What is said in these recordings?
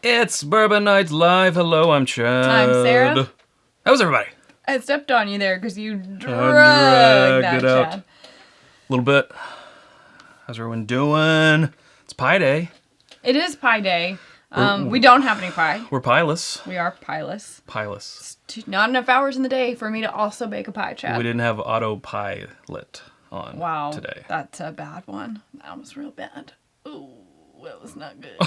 It's Bourbon Night Live. Hello, I'm Chad. I'm Sarah. How's everybody? I stepped on you there because you dragged that, it out Chad. a little bit. How's everyone doing? It's Pie Day. It is Pie Day. We don't have any pie. We're pieless. We are pieless. Pieless. Not enough hours in the day for me to also bake a pie, Chad. We didn't have autopilot on today. That's a bad one. That was real bad. Ooh, that was not good.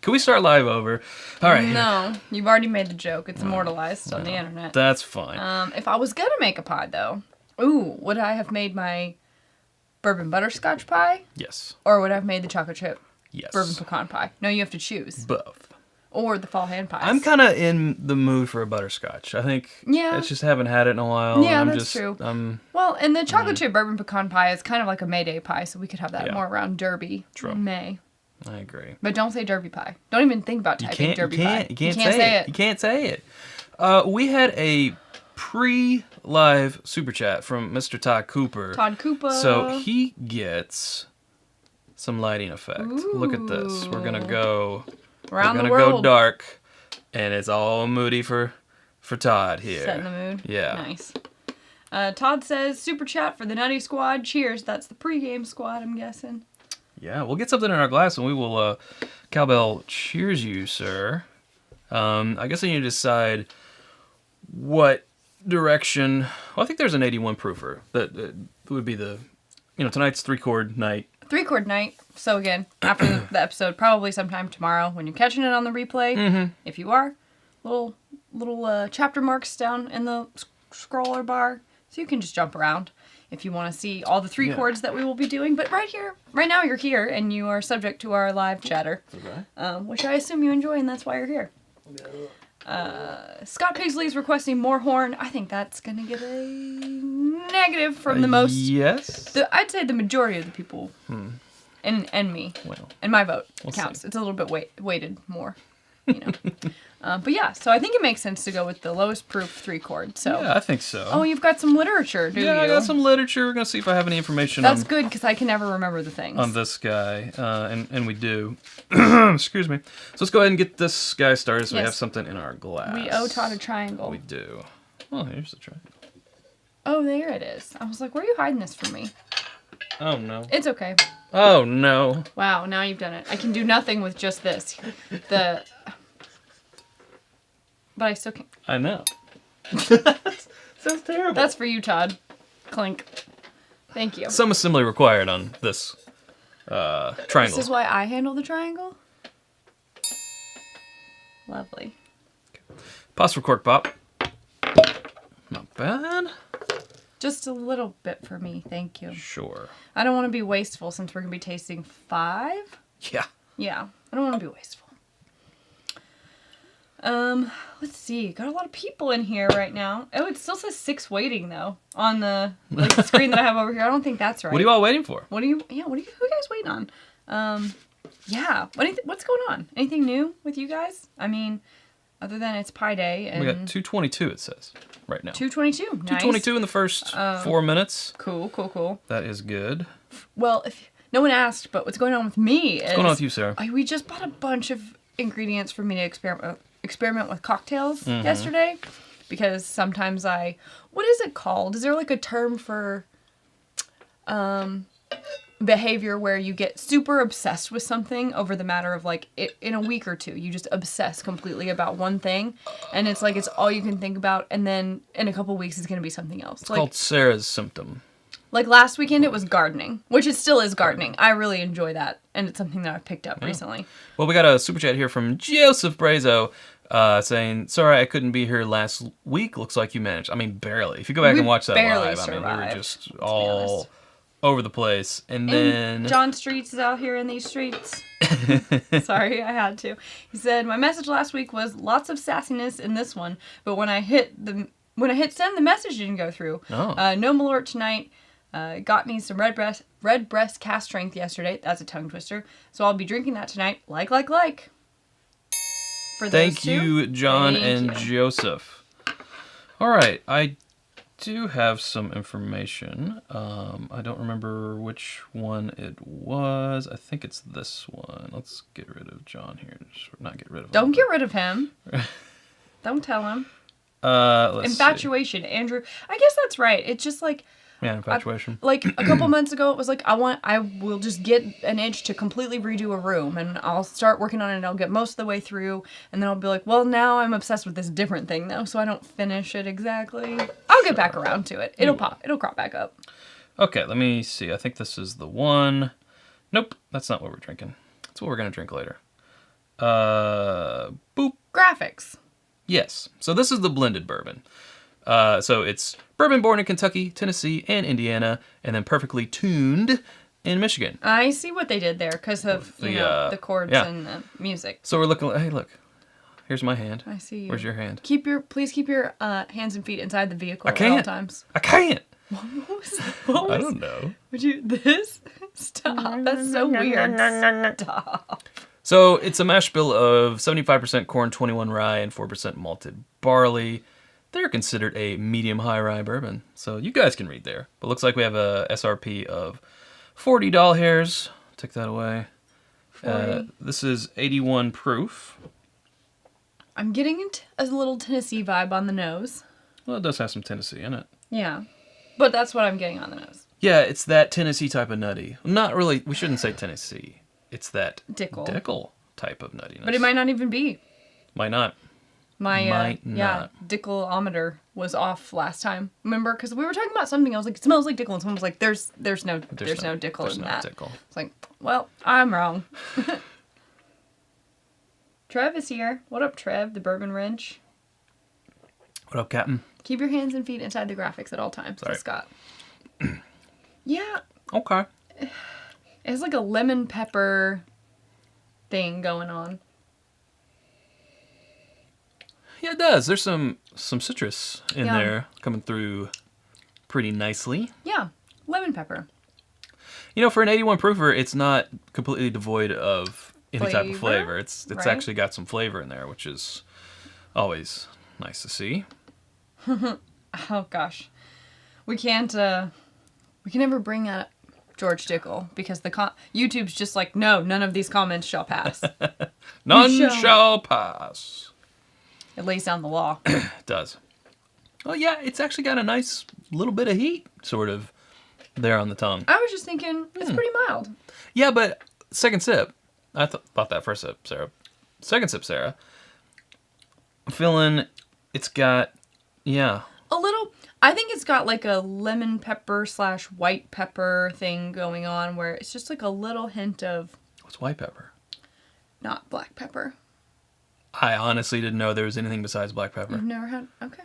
Can we start live over? All right. No, you've already made the joke. It's immortalized on the internet. That's fine. If I was gonna make a pie, though, would I have made my bourbon butterscotch pie? Yes. Or would I have made the chocolate chip Yes. bourbon pecan pie? No, you have to choose. Both. Or the fall hand pies. I'm kind of in the mood for a butterscotch. I think I just haven't had it in a while. Yeah, and that's true. Well, and the chocolate chip bourbon pecan pie is kind of like a May Day pie, so we could have that more around Derby in May. I agree. But don't say Derby pie. Don't even think about typing Derby pie. You can't say it. You can't say it. We had a pre-live super chat from Mr. Todd Cooper. Todd Cooper. So he gets some lighting effect. Ooh. Look at this. We're gonna go around the world. We're gonna go dark, and it's all moody for Todd here. Setting the mood. Yeah. Nice. Todd says, super chat for the Nutty Squad. Cheers. That's the pregame squad, I'm guessing. Yeah, we'll get something in our glass and we will cowbell cheers you, sir. I guess I need to decide what direction. Well, I think there's an 81 proofer that would be the, tonight's 3-chord night. 3-chord night. So again, after the episode, probably sometime tomorrow when you're catching it on the replay. If you are, little chapter marks down in the scroller bar, so you can just jump around if you want to see all the 3 chords that we will be doing. But right now you're here, and you are subject to our live chatter, which I assume you enjoy, and that's why you're here. Scott Paisley is requesting more horn. I think that's going to get a negative from the most. Yes. I'd say the majority of the people, and me, and my vote counts. See. It's a little bit weighted more, But yeah, so I think it makes sense to go with the lowest proof 3-chord. So yeah, I think so. Oh, you've got some literature, do you? Yeah, I got some literature. We're gonna see if I have any information. That's good because I can never remember the things on this guy, and we do. Excuse me. So let's go ahead and get this guy started. So we have something in our glass. We owe Todd a triangle. We do. Oh, here's the triangle. Oh, there it is. I was like, where are you hiding this from me? Oh no. It's okay. Oh no. Wow, now you've done it. I can do nothing with just this. But I still can't. I know. Sounds terrible. That's for you, Todd. Clink. Thank you. Some assembly required on this triangle. This is why I handle the triangle? Lovely. Pause for cork pop. Not bad. Just a little bit for me, thank you. Sure. I don't want to be wasteful since we're going to be tasting 5. Yeah. Yeah, I don't want to be wasteful. Let's see. Got a lot of people in here right now. Oh, it still says 6 waiting though on the screen that I have over here. I don't think that's right. What are you all waiting for? Who are you guys waiting on? Yeah. What's going on? Anything new with you guys? I mean, other than it's Pie Day and we got 2:22 it says right now. 2:22. Nice. 2:22 in the first 4 minutes. Cool. That is good. Well, if no one asked, but what's going on with me is what's going on with you, Sarah? We just bought a bunch of ingredients for me to experiment with cocktails yesterday, because sometimes what is it called? Is there like a term for behavior where you get super obsessed with something over the matter of in a week or two, you just obsess completely about one thing, and it's like it's all you can think about, and then in a couple weeks it's going to be something else. It's called Sarah's symptom. Like last weekend it was gardening, which it still is gardening. I really enjoy that, and it's something that I've picked up recently. Well, we got a super chat here from Joseph Brazo saying, sorry I couldn't be here last week. Looks like you managed. I mean, barely. If you go back and watch that live, I mean, we were just all over the place. And then John Streets is out here in these streets. Sorry, I had to. He said, my message last week was lots of sassiness in this one, but when I hit send, the message didn't go through. No Malort tonight. Got me some red breast cast strength yesterday. That's a tongue twister. So I'll be drinking that tonight. Like. For those Thank two. you, John Thank and you. Joseph. All right, I do have some information. I don't remember which one it was. I think it's this one. Let's get rid of John here. Not get rid of him. Don't get rid of him. Don't tell him. Let's Infatuation, see. Andrew. I guess that's right. It's just like Yeah, infatuation. like a couple months ago, it was like I will just get an itch to completely redo a room, and I'll start working on it, and I'll get most of the way through, and then I'll be like, well, now I'm obsessed with this different thing though, so I don't finish it exactly. I'll get back around to it. It'll crop back up. Okay, let me see. I think this is the one. Nope, that's not what we're drinking. That's what we're gonna drink later. Boop. Graphics. Yes. So this is the blended bourbon. So it's bourbon born in Kentucky, Tennessee, and Indiana, and then perfectly tuned in Michigan. I see what they did there because of the chords yeah. and the music. So we're looking. Hey, look. Here's my hand. I see you. Where's your hand? Please keep your hands and feet inside the vehicle I can't. at all times. I can't. What was I don't know. Would you this? Stop. That's so weird. Stop. So it's a mash bill of 75% corn, 21 rye, and 4% malted barley. They're considered a medium-high rye bourbon. So you guys can read there. But looks like we have a SRP of $40. Take that away. 40. This is 81 proof. I'm getting a little Tennessee vibe on the nose. Well, it does have some Tennessee in it. Yeah. But that's what I'm getting on the nose. Yeah, it's that Tennessee type of nutty. Not really, we shouldn't say Tennessee. It's that Dickel type of nuttiness. But it might not even be. Might not. My Dickelometer was off last time. Remember? Because we were talking about something. I was like, it smells like Dickel. And someone was like, there's no Dickel in that. Dickel. It's like, well, I'm wrong. Trev is here. What up, Trev? The Bourbon Wrench. What up, Captain? Keep your hands and feet inside the graphics at all times. Sorry. Scott. Yeah. Okay. It has like a lemon pepper thing going on. Yeah, it does. There's some citrus in Yeah. there coming through pretty nicely. Yeah. Lemon pepper. You know, for an 81 proofer, it's not completely devoid of any type of Flavor, flavor. It's right? actually got some flavor in there, which is always nice to see. Oh gosh, we can never bring up George Dickel because YouTube's just like, no, none of these comments shall pass. None shall pass. It lays down the law. It does. Well, yeah, it's actually got a nice little bit of heat, sort of, there on the tongue. I was just thinking it's pretty mild. Yeah, but second sip, I thought that first sip, Sarah. Second sip, Sarah. I'm feeling it's got, yeah. A little. I think it's got like a lemon pepper / white pepper thing going on where it's just like a little hint of What's white pepper? not black pepper. I honestly didn't know there was anything besides black pepper. You've never had. Okay.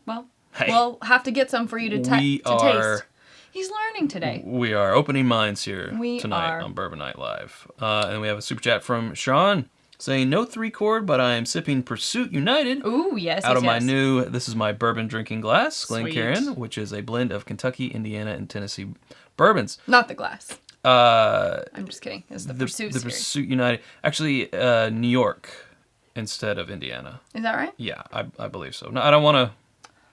Well, Hey. we'll have to get some for you to taste. He's learning today. We are opening minds here We tonight are. on Bourbon Night Live. And we have a super chat from Sean saying, no 3-chord, but I am sipping Pursuit United Ooh, yes. out of my new, this is my bourbon drinking glass, Sweet. Glencairn, which is a blend of Kentucky, Indiana, and Tennessee bourbons. Not the glass. Uh, I'm just kidding. It's the Pursuit the series. Pursuit United. Actually, New York instead of Indiana. Is that right? Yeah, I believe so. No, I don't want to,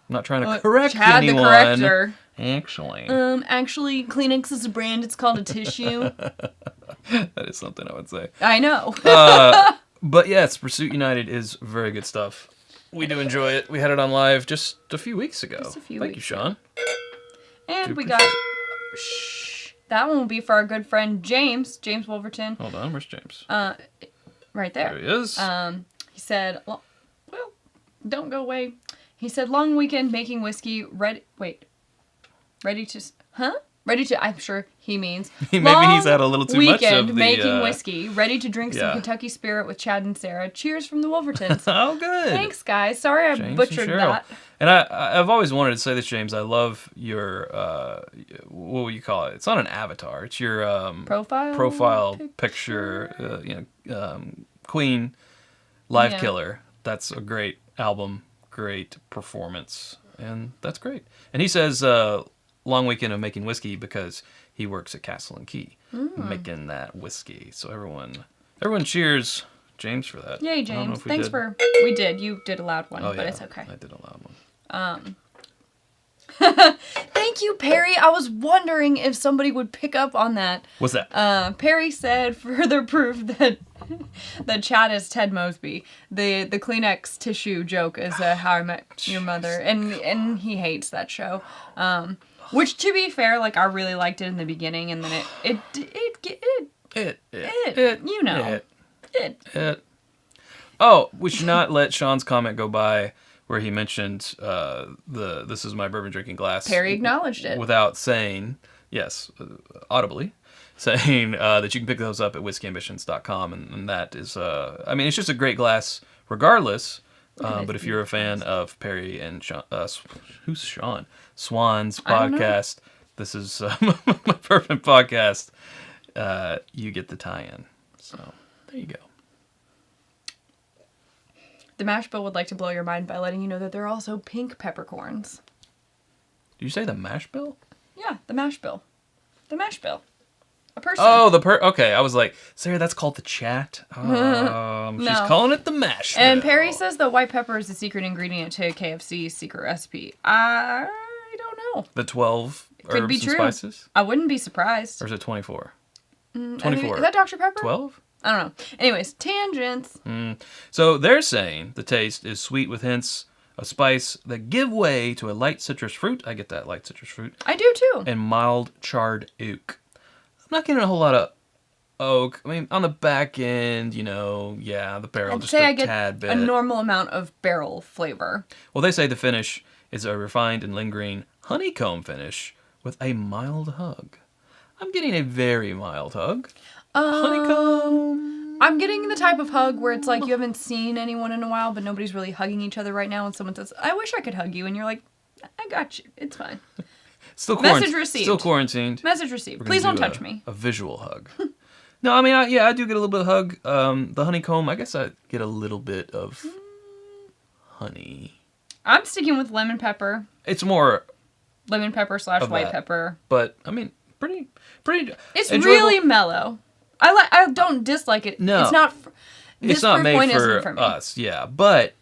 I'm not trying to correct Chad anyone. the corrector. Actually. Actually, Kleenex is a brand. It's called a tissue. That is something I would say. I know. But yes, Pursuit United is very good stuff. We do enjoy it. We had it on live just a few weeks ago. Just a few Thank you, weeks Sean. And Do we got... Shh. That one will be for our good friend James Wolverton. Hold on, where's James? Right There there. he is. He said, well, don't go away. He said, long weekend making whiskey, ready to, I'm sure he means. Maybe he's had a little too much of weekend the... making whiskey, ready to drink some yeah. Kentucky Spirit with Chad and Sarah. Cheers from the Wolvertons. Oh, good. Thanks, guys. Sorry I James butchered and Cheryl. that. And I've always wanted to say this, James. I love your, what would you call it? It's not an avatar. It's your Profile picture. Queen, Live Yeah. Killer. That's a great album, great performance, and that's great. And he says, long weekend of making whiskey because he works at Castle and Key making that whiskey. So everyone cheers James for that. Yay, James. Thanks for... We did. You did a loud one, but it's okay. I did a loud one. Thank you, Perry. I was wondering if somebody would pick up on that. What's that? Perry said, further proof that Chad is Ted Mosby. The Kleenex tissue joke is How I Met Your Mother, and he hates that show. Which, to be fair, like I really liked it in the beginning, and then it. Oh, we should not let Sean's comment go by where he mentioned this is my bourbon drinking glass. Perry acknowledged it. Without saying, yes, audibly, saying that you can pick those up at whiskyambitions.com. And that is, I mean, it's just a great glass regardless. But if you're a fan of Perry and Sean, who's Sean? Swan's podcast, this is my bourbon podcast. You get the tie-in. So there you go. The mash bill would like to blow your mind by letting you know that there are also pink peppercorns. Did you say the mash bill? Yeah, the mash bill. The mash bill. A person. Oh, okay. I was like, Sarah, that's called the chat. She's calling it the mash bill. And Perry says that white pepper is the secret ingredient to KFC's secret recipe. I don't know. The 12 herbs and spices? I wouldn't be surprised. Or is it 24? 24. Is that Dr. Pepper? 12? I don't know. Anyways, tangents. So they're saying the taste is sweet with hints of spice that give way to a light citrus fruit. I get that, light citrus fruit. I do too. And mild charred oak. I'm not getting a whole lot of oak. I mean, on the back end, the barrel just a tad bit. A normal amount of barrel flavor. Well, they say the finish is a refined and lingering honeycomb finish with a mild hug. I'm getting a very mild hug. Honeycomb. I'm getting the type of hug where it's like you haven't seen anyone in a while, but nobody's really hugging each other right now, and someone says, I wish I could hug you, and you're like, I got you. It's fine. Message received. Still quarantined. Message received. Please don't touch me. A visual hug. No, I mean, I do get a little bit of hug. The honeycomb, I guess I get a little bit of honey. I'm sticking with lemon pepper. It's more lemon pepper / white pepper. But, I mean, pretty It's enjoyable. Really mellow. I don't dislike it. No. It's not made for us, yeah. But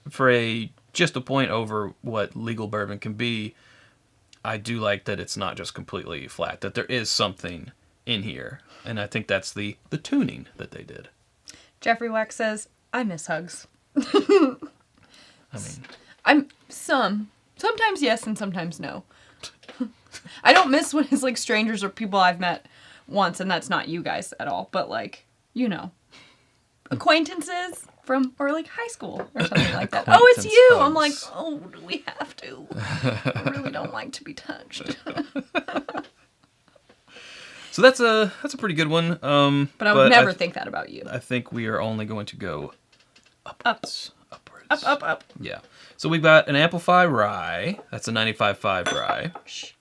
for just a point over what legal bourbon can be, I do like that it's not just completely flat, that there is something in here. And I think that's the tuning that they did. Jeffrey Wax says, I miss hugs. I mean... Sometimes yes and sometimes no. I don't miss when it's like strangers or people I've met once, and that's not you guys at all, but like, acquaintances or like high school or something like that. Oh, it's you! Hugs. I'm like, oh, do we have to? I really don't like to be touched. So that's a pretty good one. But I would never think that about you. I think we are only going to go upwards. Up. Yeah. So we've got an Ampifly Rye. That's a 95.5 rye. Shh.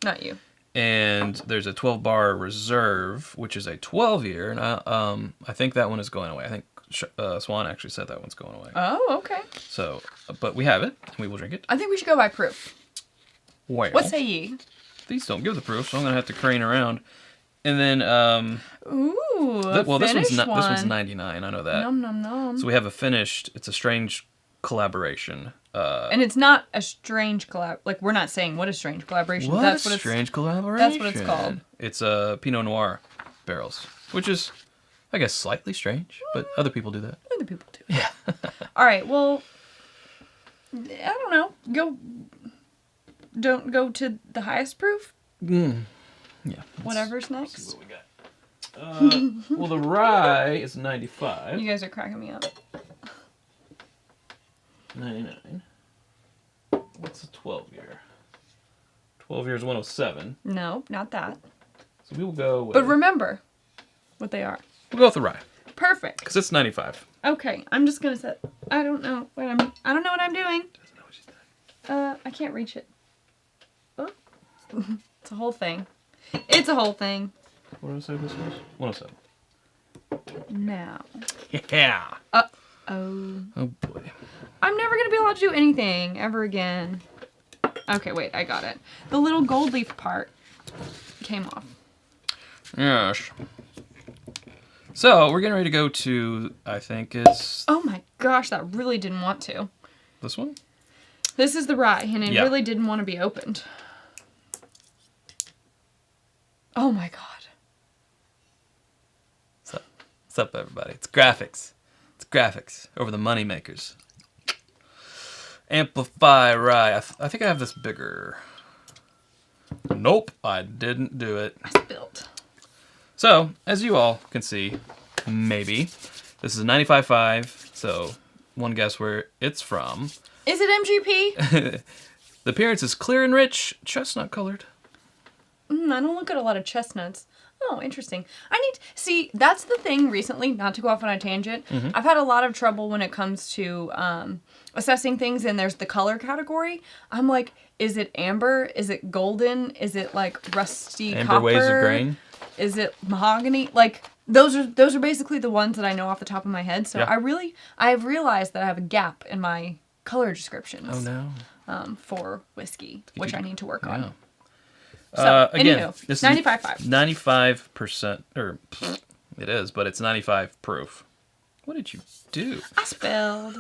Not you. And there's a 12-bar Reserve, which is a 12-year. And I think that one is going away. I think Swan actually said that one's going away. Oh, okay. So, but we have it. And we will drink it. I think we should go by proof. Well, what say ye? These don't give the proof, so I'm going to have to crane around. And then, this one's 99. I know that. Nom. So we have a finished. It's a strange collaboration. And it's not a strange collab. Like, we're not saying what a strange collaboration. That's what strange collaboration. That's what it's called. It's Pinot Noir barrels, which is, I guess, slightly strange, but other people do that. Other people do. Yeah. All right. Well, I don't know. Don't go to the highest proof. Yeah. Whatever's next. Let's see what we got. Well, the rye is 95. You guys are cracking me up. 99. What's a 12-year? 12 years, 107. No, not that. So we will go with... But remember what they are. We'll go with the rye. Perfect. Because it's 95. Okay, I'm just going to set... I don't know what I'm doing. Doesn't know what she's doing. I can't reach it. Oh. It's a whole thing. It's a whole thing. What did I say this was? 107. Now. Yeah. Oh boy. I'm never going to be allowed to do anything ever again. Okay, wait, I got it. The little gold leaf part came off. Yes. So, we're getting ready to go to, I think it's... Oh my gosh, that really didn't want to. This one? This is the rye, and it Yeah. really didn't want to be opened. Oh my god. What's up, everybody? It's graphics. It's graphics over the money makers. Amplify Rye. I think I have this bigger. Nope, I didn't do it. I spilled. So, as you all can see, maybe, this is a 95.5, so one guess where it's from. Is it MGP? The appearance is clear and rich, chestnut colored. I don't look at a lot of chestnuts. Oh, interesting. See, that's the thing recently, not to go off on a tangent. I've had a lot of trouble when it comes to assessing things, and there's the color category. I'm like, is it amber? Is it golden? Is it like rusty Amber copper? waves of grain. Is it mahogany? Like, those are basically the ones that I know off the top of my head. So Yeah. I have realized that I have a gap in my color descriptions. Oh no. For whiskey, which I need to work on. Yeah. So, Again, anywho, this 95.5. is 95%, or it is, but it's 95 proof. What did you do? I spelled.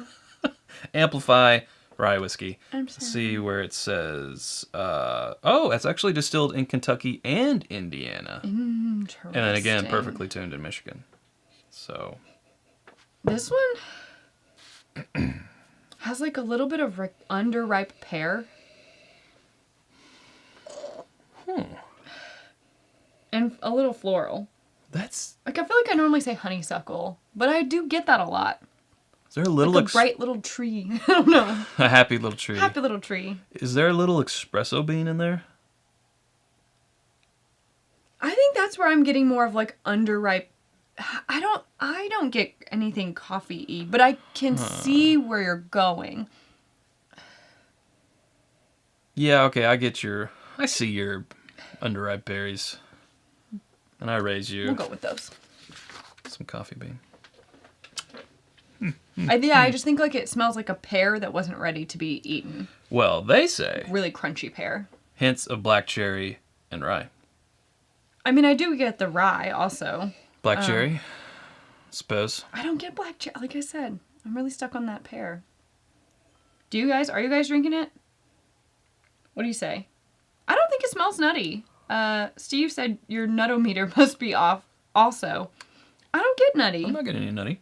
Amplify Rye whiskey. I'm Let's sorry. see where it says. Oh, it's actually distilled in Kentucky and Indiana, and then again, perfectly tuned in Michigan. So This one has like a little bit of underripe pear. And a little floral. that's. Like, I feel like I normally say honeysuckle, but I do get that a lot. Is there a little Like a bright little tree. I don't know. a happy little tree? Happy little tree. Is there a little espresso bean in there? I think that's where I'm getting more of like underripe. I don't get anything coffee-y, but I can see where you're going. Yeah. Okay. I see your underripe berries, and I raise you We'll go with those. some coffee bean. I just think like it smells like a pear that wasn't ready to be eaten. Well, they say Really crunchy pear. hints of black cherry and rye. I mean, I do get the rye also. Black cherry, suppose. I don't get black cherry. Like I said, I'm really stuck on that pear. Are you guys drinking it? What do you say? I don't think it smells nutty. Steve said your nuttometer must be off also. I don't get nutty. I'm not getting any nutty.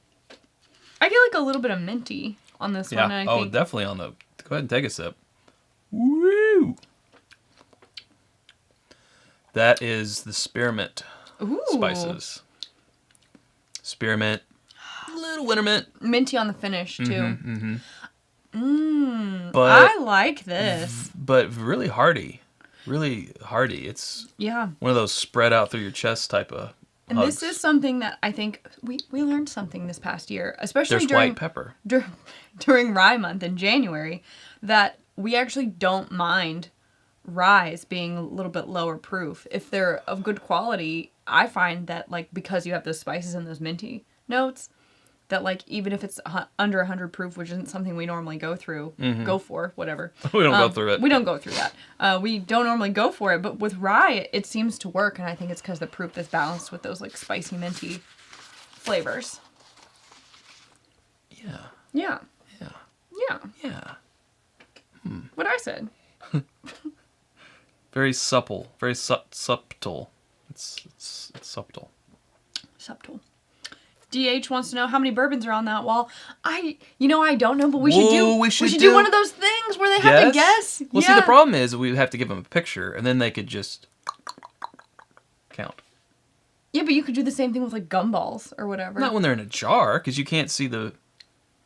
I get like a little bit of minty on this one. Yeah. And I think Definitely on the. Go ahead and take a sip. Woo! That is the spearmint Ooh. spices. Spearmint, little winter mint, Minty on the finish too. but I like this. but really hearty, really hearty. It's Yeah. one of those spread out through your chest type of. And hugs. this is something that I think we learned something this past year, especially There's during white pepper. during Rye Month in January, that we actually don't mind ryes being a little bit lower proof. If they're of good quality, I find that like because you have those spices and those minty notes, that like even if it's under 100 proof, which isn't something we normally go for, whatever. We don't go through it. We don't go through that. We don't normally go for it, but with rye, it seems to work, and I think it's because the proof is balanced with those like spicy minty flavors. Yeah. Yeah. Yeah. Yeah. Yeah. What I said. Very supple. Very subtle. It's subtle. Subtle. DH wants to know how many bourbons are on that wall. I don't know, but we should do one of those things where they have to guess. Well, yeah. see, the problem is we have to give them a picture, and then they could just count. Yeah, but you could do the same thing with like gumballs or whatever. Not when they're in a jar, because you can't see the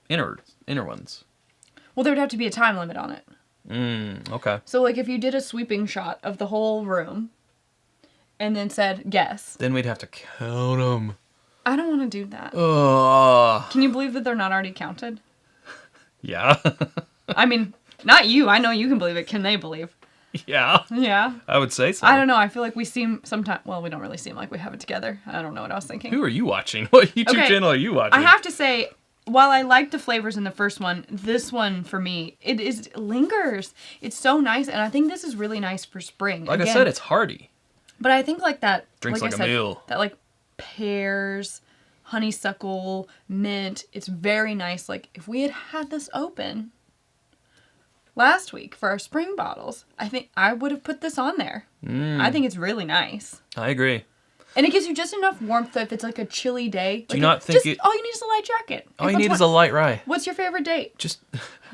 inner ones. Well, there would have to be a time limit on it. Okay. So like if you did a sweeping shot of the whole room and then said guess. Then we'd have to count them. I don't want to do that. Ugh. Can you believe that they're not already counted? Yeah. I mean, not you. I know you can believe it. Can they believe? Yeah. Yeah. I would say so. I don't know. I feel like we seem sometimes. Well, we don't really seem like we have it together. I don't know what I was thinking. Who are you watching? What YouTube channel are you watching? I have to say, while I liked the flavors in the first one, this one for me, it lingers. It's so nice, and I think this is really nice for spring. Like I said, it's hearty. But I think like that, Drinks like like I a said, meal. that like pears, honeysuckle, mint. It's very nice. Like if we had this open last week for our spring bottles, I think I would have put this on there. I think it's really nice. I agree. And it gives you just enough warmth that if it's like a chilly day. Do you not think all you need is a light jacket. All you need is a light rye. What's your favorite date? Just,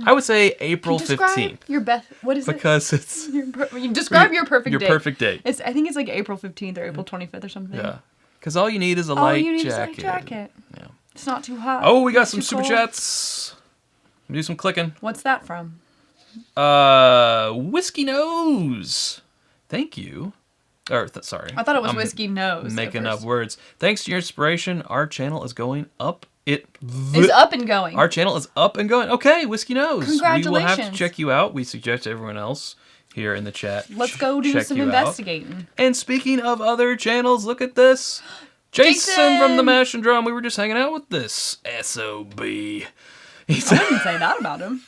I would say April Can you describe 15th. Your best. What is Because it's you describe your perfect date. Your perfect date. I think it's like April 15th or April 25th or something. Yeah. Because all you need is a All light you need jacket. is a light jacket. Yeah. It's not too hot. Oh, we got Not some too super cold. chats. Do some clicking. What's that from? Whiskey Nose. Thank you. Sorry. I thought it was I'm Whiskey Nose. Making at up first. words. Thanks to your inspiration, our channel is going up. It's up and going. Our channel is up and going. Okay, Whiskey Nose. We will have to Congratulations. check you out. We suggest to everyone else here in the chat. Let's go do check some you out. investigating. And speaking of other channels, look at this. Jason from the Mash and Drum. We were just hanging out with this SOB. I didn't say that about him.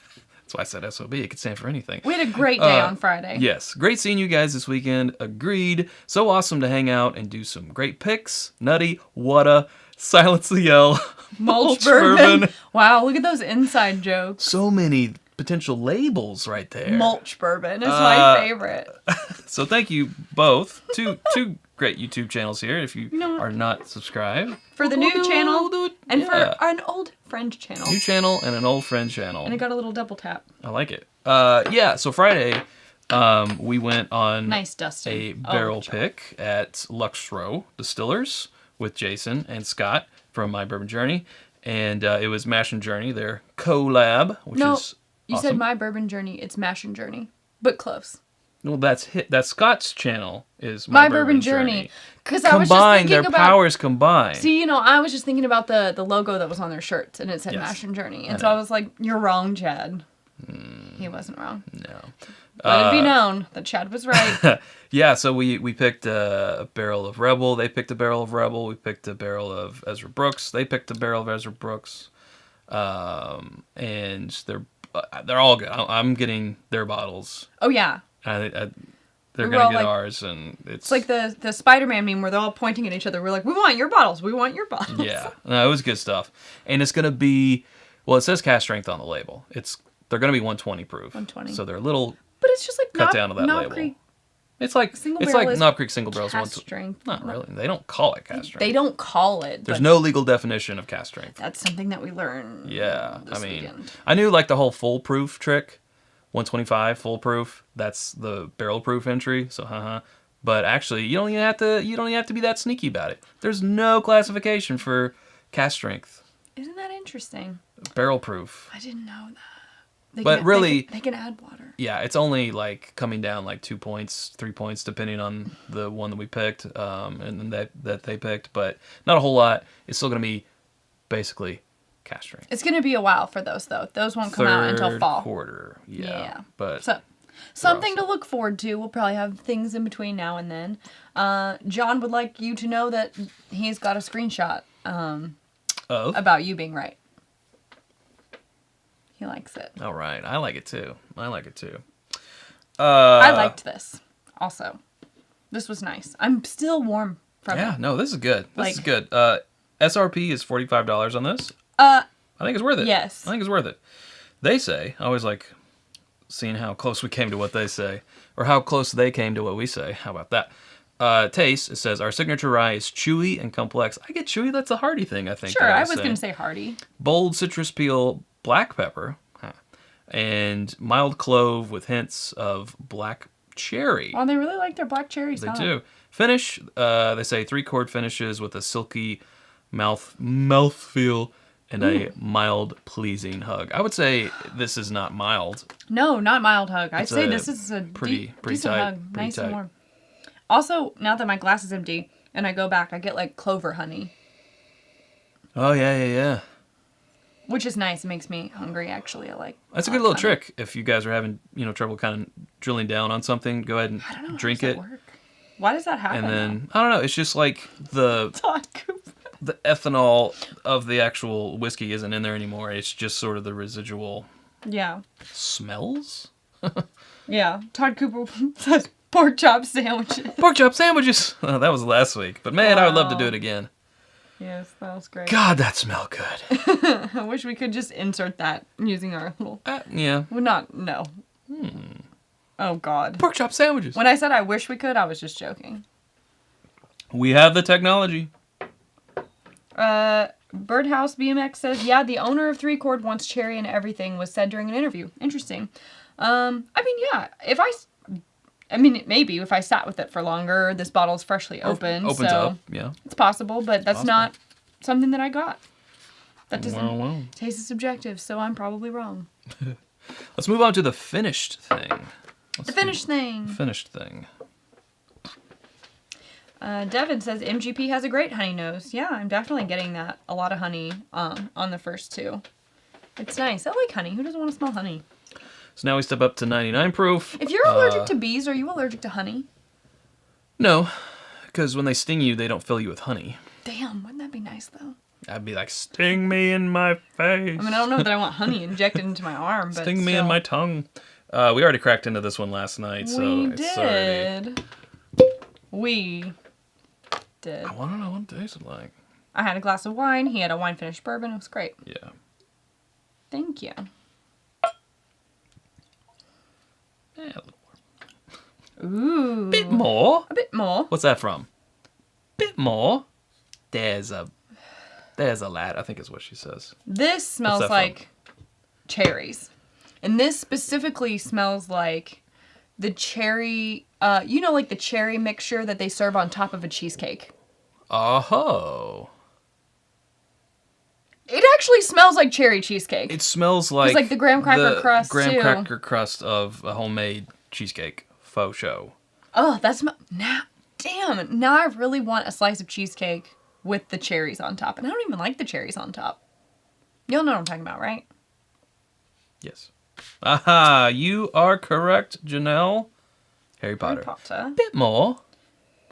That's why I said SOB. It could stand for anything. We had a great day on Friday. Yes. Great seeing you guys this weekend. Agreed. So awesome to hang out and do some great picks. Nutty, Whata, Silence the Yell, Mulch bourbon. Wow, look at those inside jokes. So many potential labels right there. Mulch bourbon is my favorite. So thank you both. Two great YouTube channels here. If you are not subscribed. For the new channel and for yeah. an old friend channel. New channel and an old friend channel. And it got a little double tap. I like it. Yeah, so Friday, we went on Nice dusting. a barrel pick at Luxrow Distillers with Jason and Scott from My Bourbon Journey. And it was Mash and Journey, their collab, which is you awesome. said My Bourbon Journey. It's Mash and Journey. But close. Well, that's Scott's channel is My Bourbon Journey. Because I was just Combined, thinking their about... powers combined. See, I was just thinking about the logo that was on their shirts, and it said Yes. Mash and Journey. And so I was like, you're wrong, Chad. He wasn't wrong. No. Let it be known that Chad was right. Yeah, so we picked a barrel of Rebel. They picked a barrel of Rebel. We picked a barrel of Ezra Brooks. They picked a barrel of Ezra Brooks. And they're all good. I'm getting their bottles. Oh, yeah. They're We were gonna all get like- ours, and it's It's like the Spider-Man meme where they're all pointing at each other. We're like, we want your bottles. We want your bottles. yeah. No, it was good stuff, and it's gonna be it says cast strength on the label. They're gonna be 120 proof. 120. So they're a little But it's just like cut down to that Knob label. Creek It's like Single it's barrel like is Knob Creek single barrels. cast strength. Not really. They don't call it cast strength. They don't call it. There's but no legal definition of cast strength. That's something that we learn. Yeah, this I mean, weekend. I knew like the whole foolproof trick, 125 foolproof. That's the barrel proof entry. So, But actually, you don't even have to be that sneaky about it. There's no classification for cast strength. Isn't that interesting? Barrel proof. I didn't know that. They But can, really- they can add water. Yeah, it's only like coming down like 2 points, 3 points, depending on the one that we picked, and then that they picked. But not a whole lot. It's still gonna be basically cast strength. It's going to be a while for those, though. Those won't come out until fall. Third quarter. Yeah. Yeah. But So, something to look forward to. We'll probably have things in between now and then. John would like you to know that he's got a screenshot about you being right. He likes it. All right. I like it too. I I liked this also. This was nice. I'm still warm from it. Yeah, no, this is good. This is Like- good. SRP is $45 on this. Uh, I think it's worth it. yes. I think it's worth it. They say, I always like seeing how close we came to what they say, or how close they came to what we say. How about that? Taste, it says, our signature rye is chewy and complex. I get chewy, that's a hearty thing, I think. Sure, that I was going to say hearty. Bold citrus peel, black pepper, and mild clove with hints of black cherry. Oh, they really like their black cherries, They huh? do. Finish, they say 3-chord finishes with a silky mouthfeel and a mild, pleasing hug. I would say this is not mild. No, not mild hug. I'd It's say a this is a pretty decent tight, hug. pretty Nice tight. and warm. Also, now that my glass is empty and I go back, I get like clover honey, Oh, yeah. which is nice. It makes me hungry, actually. I like That's a good little honey. trick. If you guys are having, trouble kind of drilling down on something, go ahead and I don't know. drink how it. does that work? Why does that happen? And then, I don't know, it's just like the... Todd Cooper. the ethanol of the actual whiskey isn't in there anymore. It's just sort of the residual Yeah. smells. Yeah. Todd Cooper says pork chop sandwiches. Pork chop sandwiches. Oh, that was last week, but man, I would love to do it again. Yes, that was great. God, that smelled good. I wish we could just insert that using our little... Yeah. Well, not... No. Oh, God. Pork chop sandwiches. When I said I wish we could, I was just joking. We have the technology. Birdhouse BMX says, yeah, the owner of 3 Chord wants cherry and everything was said during an interview. Interesting. I mean, yeah, maybe if I sat with it for longer, this bottle's freshly opened. Opens so up, yeah. It's possible, but that's not something that I got. That doesn't... Well. Taste is subjective, so I'm probably wrong. Let's move on to the finished thing. Finished thing. Finished thing. Devin says MGP has a great honey nose. Yeah, I'm definitely getting that. A lot of honey on the first 2. It's nice. I like honey. Who doesn't want to smell honey? So now we step up to 99 proof. If you're allergic to bees, are you allergic to honey? No, because when they sting you, they don't fill you with honey. Damn, wouldn't that be nice, though? I'd be like, sting me in my face. I mean, I don't know that I want honey injected into my arm, but sting me in my tongue. We already cracked into this one last night, so we it's already... We did. I want to know what it tasted like. I had a glass of wine. He had a wine-finished bourbon. It was great. Yeah. Thank you. Yeah, a little Ooh. more. Bit more. A bit more. What's that from? Bit more. There's a lad, I think is what she says. This smells like cherries. And this specifically smells like the cherry, like the cherry mixture that they serve on top of a cheesecake. Oh. It actually smells like cherry cheesecake. It smells like... It's like the graham cracker crust, graham too. cracker crust of a homemade cheesecake faux show. Oh, that's... Now I really want a slice of cheesecake with the cherries on top. And I don't even like the cherries on top. You'll know what I'm talking about, right? Yes. Aha, you are correct, Janelle. Harry Potter. Bit more.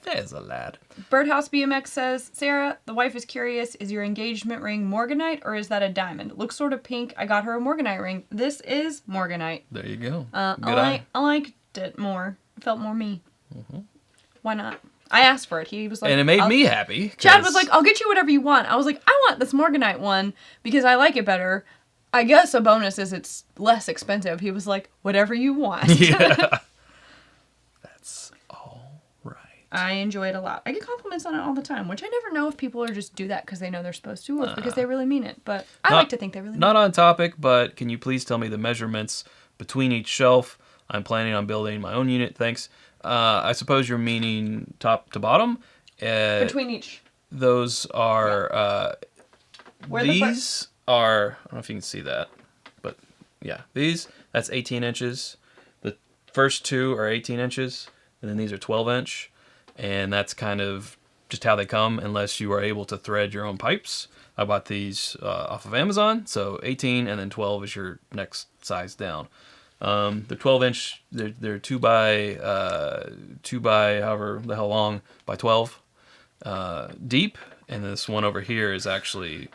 There's a lad. Birdhouse BMX says, Sarah, the wife is curious. Is your engagement ring morganite or is that a diamond? It looks sort of pink. I got her a morganite ring. This is morganite. There you go. I liked it more. It felt more me. Mm-hmm. Why not? I asked for it. He was like... And it made me happy. Chad was like, I'll get you whatever you want. I was like, I want this morganite one because I like it better. I guess a bonus is it's less expensive. He was like, whatever you want. Yeah. That's all right. I enjoy it a lot. I get compliments on it all the time, which I never know if people are just do that because they know they're supposed to or because they really mean it. But I like to think they really mean it. Not on topic, but can you please tell me the measurements between each shelf? I'm planning on building my own unit. Thanks. I suppose you're meaning top to bottom. Between each. Those are... these are... I don't know if you can see that. But yeah, that's 18 inches. The first 2 are 18 inches. And then these are 12 inch. And that's kind of just how they come unless you are able to thread your own pipes. I bought these off of Amazon. So 18 and then 12 is your next size down. The 12 inch, they're 2 by however the hell long by 12 deep. And this one over here is actually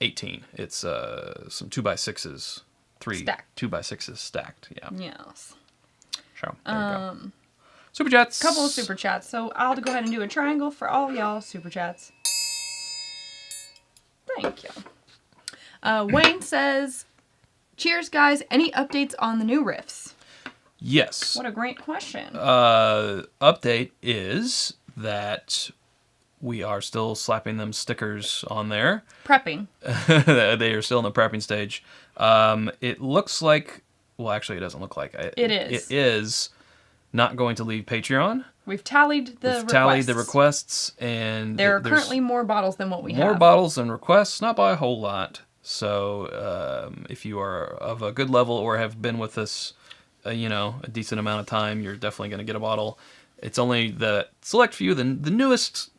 18. It's some 2 by 6s, 3 stacked. 2 by 6s stacked. Yeah. Yes. So there you go. Super chats. Couple of super chats. So I'll go ahead and do a triangle for all y'all super chats. Thank you. Wayne says, cheers, guys. Any updates on the new riffs? Yes. What a great question. Update is that we are still slapping them stickers on there. Prepping. They are still in the prepping stage. It looks like... Well, actually, it doesn't look like it. It is. It is not going to leave Patreon. We've tallied the requests. And there are currently more bottles than what we have. More bottles than requests, not by a whole lot. So if you are of a good level or have been with us, a decent amount of time, you're definitely going to get a bottle. It's only the select few, the newest...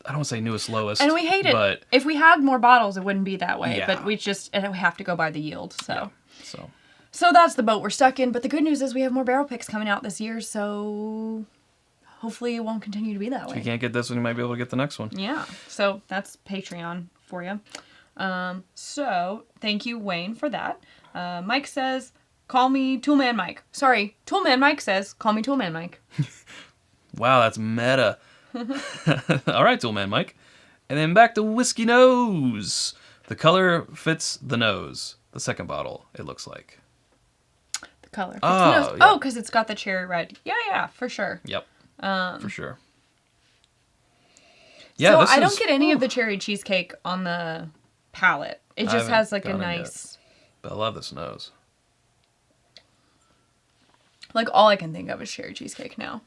I don't want to say newest, lowest. And we hate it. But if we had more bottles, it wouldn't be that way. Yeah. But we have to go by the yield. So. Yeah, So that's the boat we're stuck in. But the good news is we have more barrel picks coming out this year. So hopefully it won't continue to be that way. If you can't get this one, you might be able to get the next one. Yeah. So that's Patreon for you. So thank you, Wayne, for that. Mike says, call me Toolman Mike. Sorry, Toolman Mike says, call me Toolman Mike. Wow, that's meta. All right, Toolman Mike. And then back to Whiskey Nose. The color fits the nose. The second bottle, it looks like. The color fits Oh, the nose. yeah. Oh, because it's got the cherry red. Yeah, for sure. Yep, for sure. Yeah, so this I is, don't get any of the cherry cheesecake on the palate. It just haven't has like a gotten it nice... But I love this nose. Like, all I can think of is cherry cheesecake now.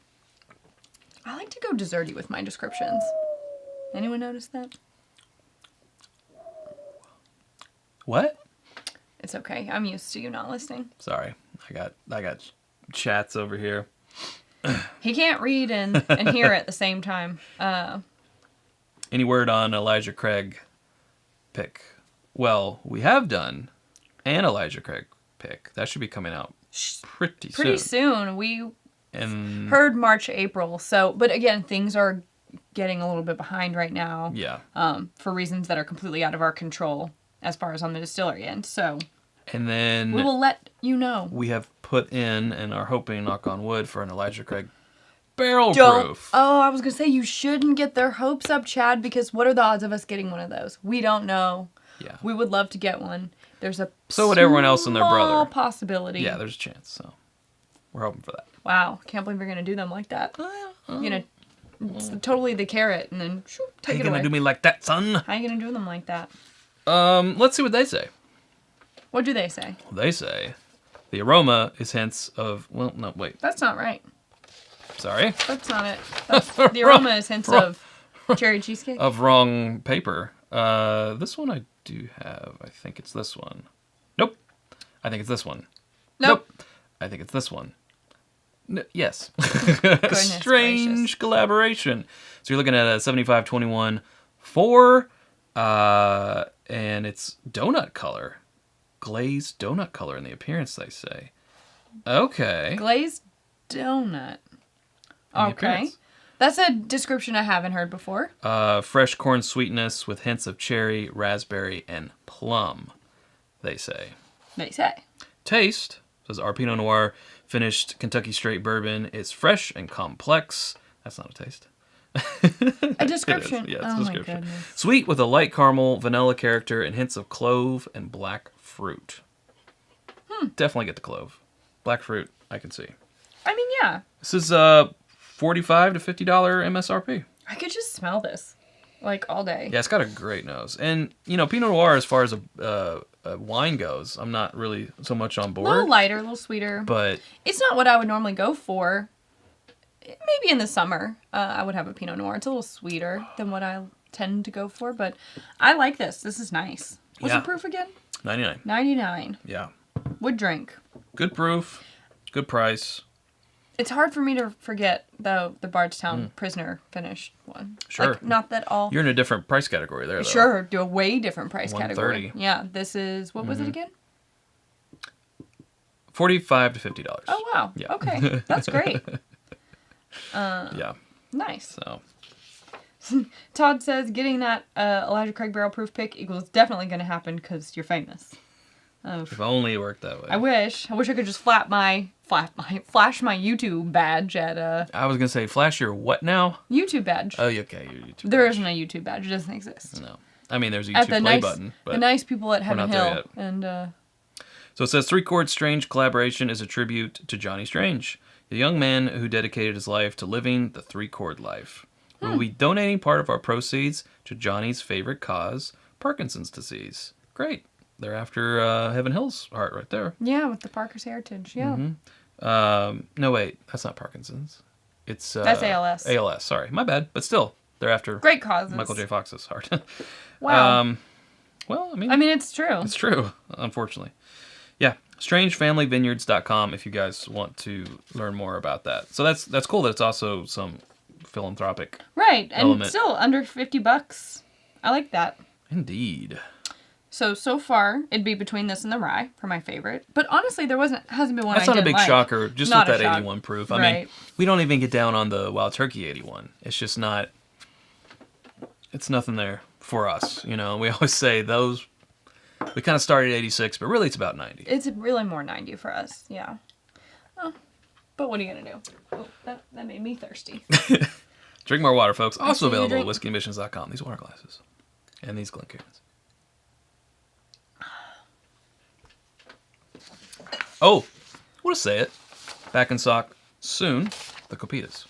I like to go desserty with my descriptions. Anyone notice that? What? It's okay. I'm used to you not listening. Sorry, I got chats over here. He can't read and hear at the same time. Any word on Elijah Craig pick? Well, we have done an Elijah Craig pick. That should be coming out pretty soon. We And heard March, April. So, but again, things are getting a little bit behind right now. yeah. For reasons that are completely out of our control as far as on the distillery end. So, And then we will let you know. we have put in and are hoping, knock on wood, for an Elijah Craig barrel proof. Oh, I was going to say, you shouldn't get their hopes up, Chad, because what are the odds of us getting one of those? We don't know. Yeah. We would love to get one. There's a So would everyone else and their brother. small possibility. Yeah, there's a chance. So we're hoping for that. Wow, can't believe you're going to do them like that. You know, it's totally the carrot, and then shoo, How take you it gonna away. do me like that, son? How you going to do them like that? Let's see what they say. What do they say? They say the aroma is hints of, well, no, wait. That's not right. Sorry. That's not it. The aroma is hints of cherry cheesecake. Of wrong paper. This one I do have. I think it's this one. Nope. I think it's this one. Nope. I think it's this one. Yes. Goodness Strange gracious. collaboration. So you're looking at a 7521 4, and it's donut color. Glazed donut color in the appearance, they say. Okay. Glazed donut. In the Okay. appearance. That's a description I haven't heard before. Fresh corn sweetness with hints of cherry, raspberry, and plum, they say. They say. Taste, says our Pinot Noir finished Kentucky straight bourbon is fresh and complex. That's not a taste. A description. It is. Yeah, it's oh a my description. goodness. Sweet with a light caramel, vanilla character, and hints of clove and black fruit. Definitely get the clove. Black fruit, I can see. I mean, yeah. This is $45 to $50 MSRP. I could just smell this, like, all day. Yeah, it's got a great nose. And, you know, Pinot Noir, as far as a wine goes, I'm not really so much on A board. little lighter, a little sweeter. But It's not what I would normally go for. Maybe in the summer, I would have a Pinot Noir. It's a little sweeter than what I tend to go for, but I like this. This is nice. What's Yeah. the proof again? 99. 99. Yeah. Would drink. Good proof. Good price. It's hard for me to forget, though, the Bardstown Prisoner finished one. Sure. Like, not that all... You're in a different price category there, though. Sure, do a way different price category. 130. Yeah, this is... What was it again? $45 to $50. Oh, wow. Yeah. Okay, that's great. Yeah. Nice. So, Todd says getting that Elijah Craig barrel proof pick equals definitely going to happen because you're famous. Oh, if only it worked that way. I wish I could just flash my YouTube badge at I was going to say, flash your what now? YouTube badge. Oh, okay. Your YouTube There badge. isn't a YouTube badge. It doesn't exist. No. I mean, there's a At YouTube the play nice, button. But the nice people at Heaven not there Hill, yet. and So it says, 3 Chord Strange collaboration is a tribute to Johnny Strange, the young man who dedicated his life to living the 3 chord life. We'll be donating part of our proceeds to Johnny's favorite cause, Parkinson's disease. Great. They're after Heaven Hill's heart right there. yeah, with the Parker's heritage. Yeah, No, wait. That's not Parkinson's. It's That's ALS. ALS, sorry. My bad. But still, they're after great causes. Michael J. Fox's heart. Wow. Well, I mean, it's true. it's true, unfortunately. Yeah, strangefamilyvineyards.com if you guys want to learn more about that. So that's cool that it's also some philanthropic Right, and element. still under $50. I like that. Indeed. So far, it'd be between this and the rye for my favorite. But honestly, hasn't been one That's I not a didn't big like. shocker, just Not with a that shock. 81 proof. I mean, Right. we don't even get down on the Wild Turkey 81. It's just not, it's nothing there for us. You know, we always say those, we kind of started at 86, but really it's about 90. It's really more 90 for us, yeah. Oh, but what are you going to do? Oh, that made me thirsty. Drink more water, folks. Also see you available at drink- whiskeymissions.com. These water glasses. And these Glencairns. Oh, I want to say it. Back in stock soon. The Copitas.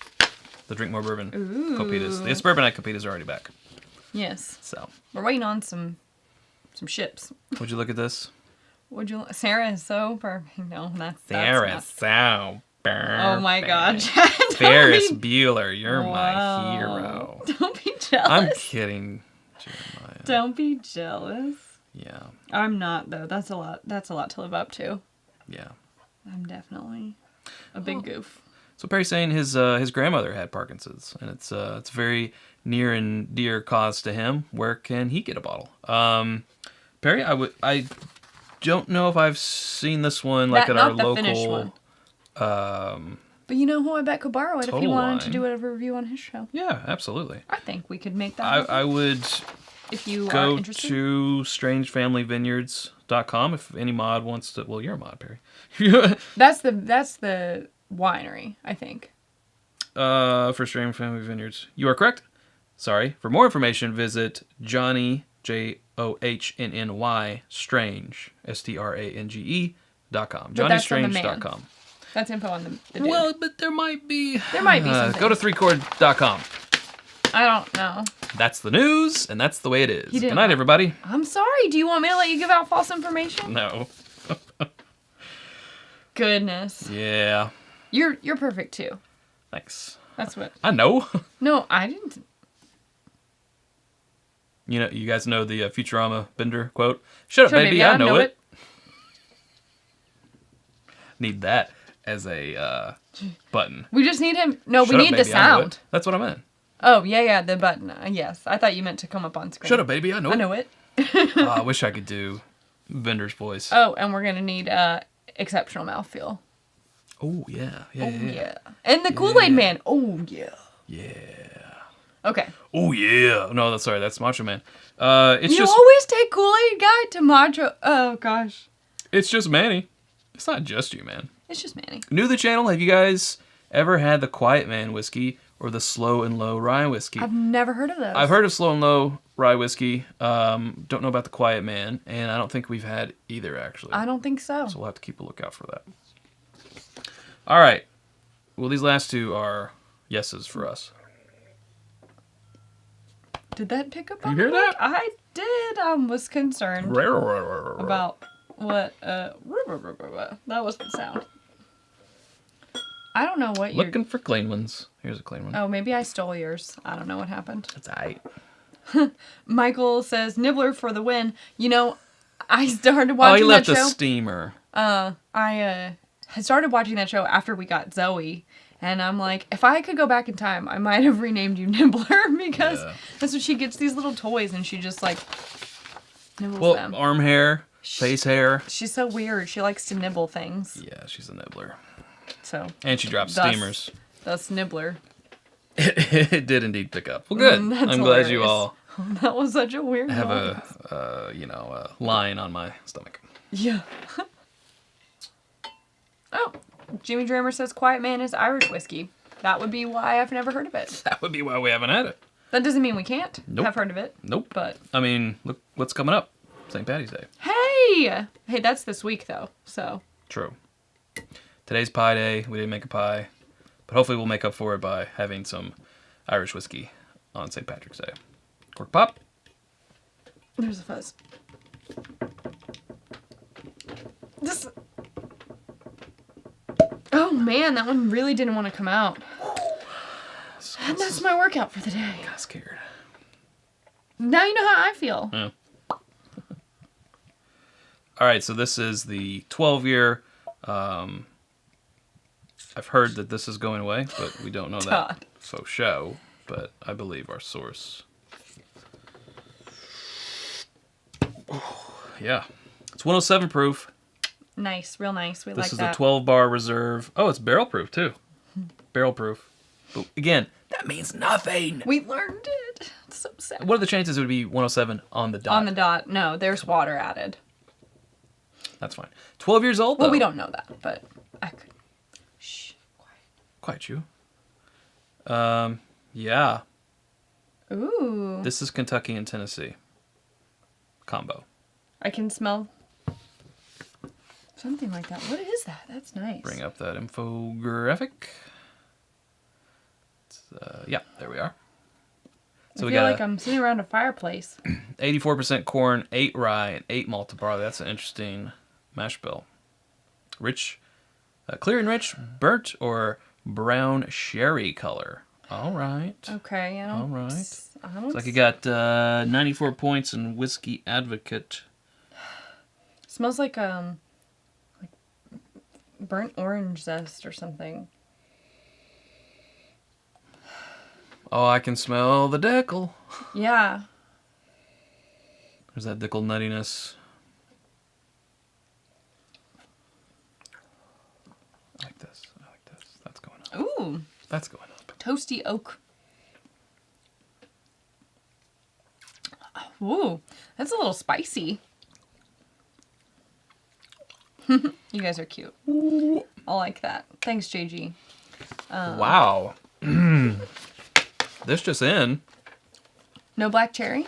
The Drink More Bourbon Copitas. The itsbourbonnight Copitas are already back. Yes. So, We're waiting on some ships. would you look at this? Would you? Sarah is so perfect. No, that's There not. is so perfect. Oh my God. Ferris Bueller, you're Wow. my hero. Don't be jealous. I'm kidding, Jeremiah. Don't be jealous. Yeah, I'm not though. That's a lot. That's a lot to live up to. yeah. I'm definitely a big goof. So Perry's saying his grandmother had Parkinson's, and it's a very near and dear cause to him. Where can he get a bottle? Perry, I don't know if I've seen this one like That- at our not the finished local. one. But you know who I bet could borrow it if he Total wanted to Wine. do a review on his show. Yeah, absolutely. I think we could make that happen I would if you are go interested. to strangefamilyvineyards.com if any mod wants to. Well, you're a mod, Perry. That's the winery, I think. For Strange Family Vineyards. You are correct. Sorry. For more information, visit Johnny, JOHNNY, Strange, STRANGE.com. But that's on the man. JohnnyStrange.com. That's info on the dude. Well, but there might be. There might be something. Go to 3chord.com. I don't know. That's the news, and that's the way it is. He Good didn't- night, everybody. I'm sorry. Do you want me to let you give out false information? No. Goodness. Yeah. You're perfect too. Thanks. That's what. I know. No, I didn't. You know, you guys know the Futurama Bender quote. Shut up, baby. I know it. Need that as a button. We just need him. No, Shut we up, need the baby, I know it. sound. That's what I meant. Oh, yeah, the button. Yes. I thought you meant to come up on screen. Shut up, baby. I know I it. know it. Oh, I wish I could do Bender's voice. Oh, and we're going to need exceptional mouthfeel. Oh, yeah. Yeah, Oh, yeah. yeah. And the Kool-Aid Man. Oh, yeah. Yeah. Okay. Oh, yeah. No, that's sorry. That's Macho Man. It's You just always take Kool-Aid guy to Macho. Oh, gosh. it's just Manny. It's not just you, man. It's just Manny. New to the channel, have you guys ever had the Quiet Man whiskey or the Slow and Low Rye whiskey? I've never heard of those. I've heard of Slow and Low Rye whiskey. Don't know about the Quiet Man, and I don't think we've had either, actually. I don't think so. So we'll have to keep a lookout for that. All right. Well, these last two are yeses for us. Did that pick up You on hear the mic? that? I did. I was concerned about what. That was the sound. I don't know what you're. Looking for clean ones. Here's a clean one. Oh, maybe I stole yours. I don't know what happened. That's aight. Michael says Nibbler for the win. You know, I started watching Oh, he left that the show. steamer. I had started watching that show after we got Zoe, and I'm like, if I could go back in time, I might have renamed you Nibbler because that's what she gets, these little toys, and she just like nibbles Well, them. arm hair, face hair. She's so weird. She likes to nibble things. Yeah, she's a nibbler. So And she drops Thus- steamers. that's Nibbler. It did indeed pick up. Well, good. That's I'm glad you hilarious. all That was such a weird have moment. a line on my stomach. Yeah. Oh, Jimmy Dreamer says Quiet Man is Irish whiskey. That would be why I've never heard of it. That would be why we haven't had it. That doesn't mean we can't Nope. have heard of it. Nope. But I mean, look what's coming up. St. Patty's Day. hey, that's this week though. So True. Today's pie day. We didn't make a pie. But hopefully we'll make up for it by having some Irish whiskey on St. Patrick's Day. Cork pop. there's a fuzz. This. Oh man, that one really didn't want to come out. And that's my workout for the day. Got scared. Now you know how I feel. Yeah. All right, so this is the 12-year. I've heard that this is going away, but we don't know that Todd. faux show. But I believe our source. Yeah. It's 107 proof. Nice, real nice. We This like is that. a 12-bar reserve. Oh, it's barrel proof, too. Barrel proof. But again, that means nothing. We learned it. It's so sad. What are the chances it would be 107 on the dot? On the dot. No, there's water added. That's fine. 12 years old, though. Well, we don't know that, but I could. Shh. Quiet. Quite true. Yeah. Ooh. This is Kentucky and Tennessee. Combo. I can smell something like that. What is that? That's nice. Bring up that infographic. Yeah, there we are. So I we feel got like I'm sitting around a fireplace. 84% corn, 8 rye, and 8 malted barley. That's an interesting mash bill. Rich, clear and rich, burnt or brown sherry color. All right. Okay. All right. I don't Looks like you got 94 points in Whiskey Advocate. Smells like burnt orange zest or something. Oh, I can smell the Dickel. Yeah. There's that Dickel nuttiness. I like this. I like this. That's going up. Ooh. That's going up. Toasty oak. Ooh. That's a little spicy. You guys are cute. I like that. Thanks, JG. Wow. This just in. No black cherry?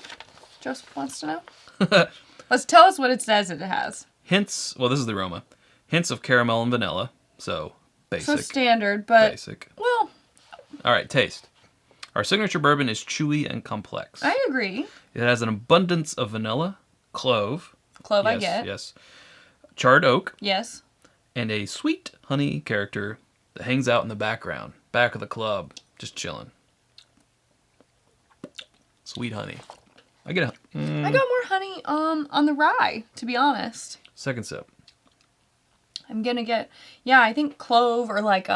Joseph wants to know. Let's tell us what it says it has. Hints. Well, this is the aroma. Hints of caramel and vanilla. So basic. So standard, but Basic. well, All right, taste. Our signature bourbon is chewy and complex. I agree. It has an abundance of vanilla, clove. Clove, yes, I get. Yes. Charred oak, Yes. and a sweet honey character that hangs out in the background, back of the club, just chilling. Sweet honey. I get a I got more honey on the rye, to be honest. second sip. I'm gonna get, yeah, I think clove or like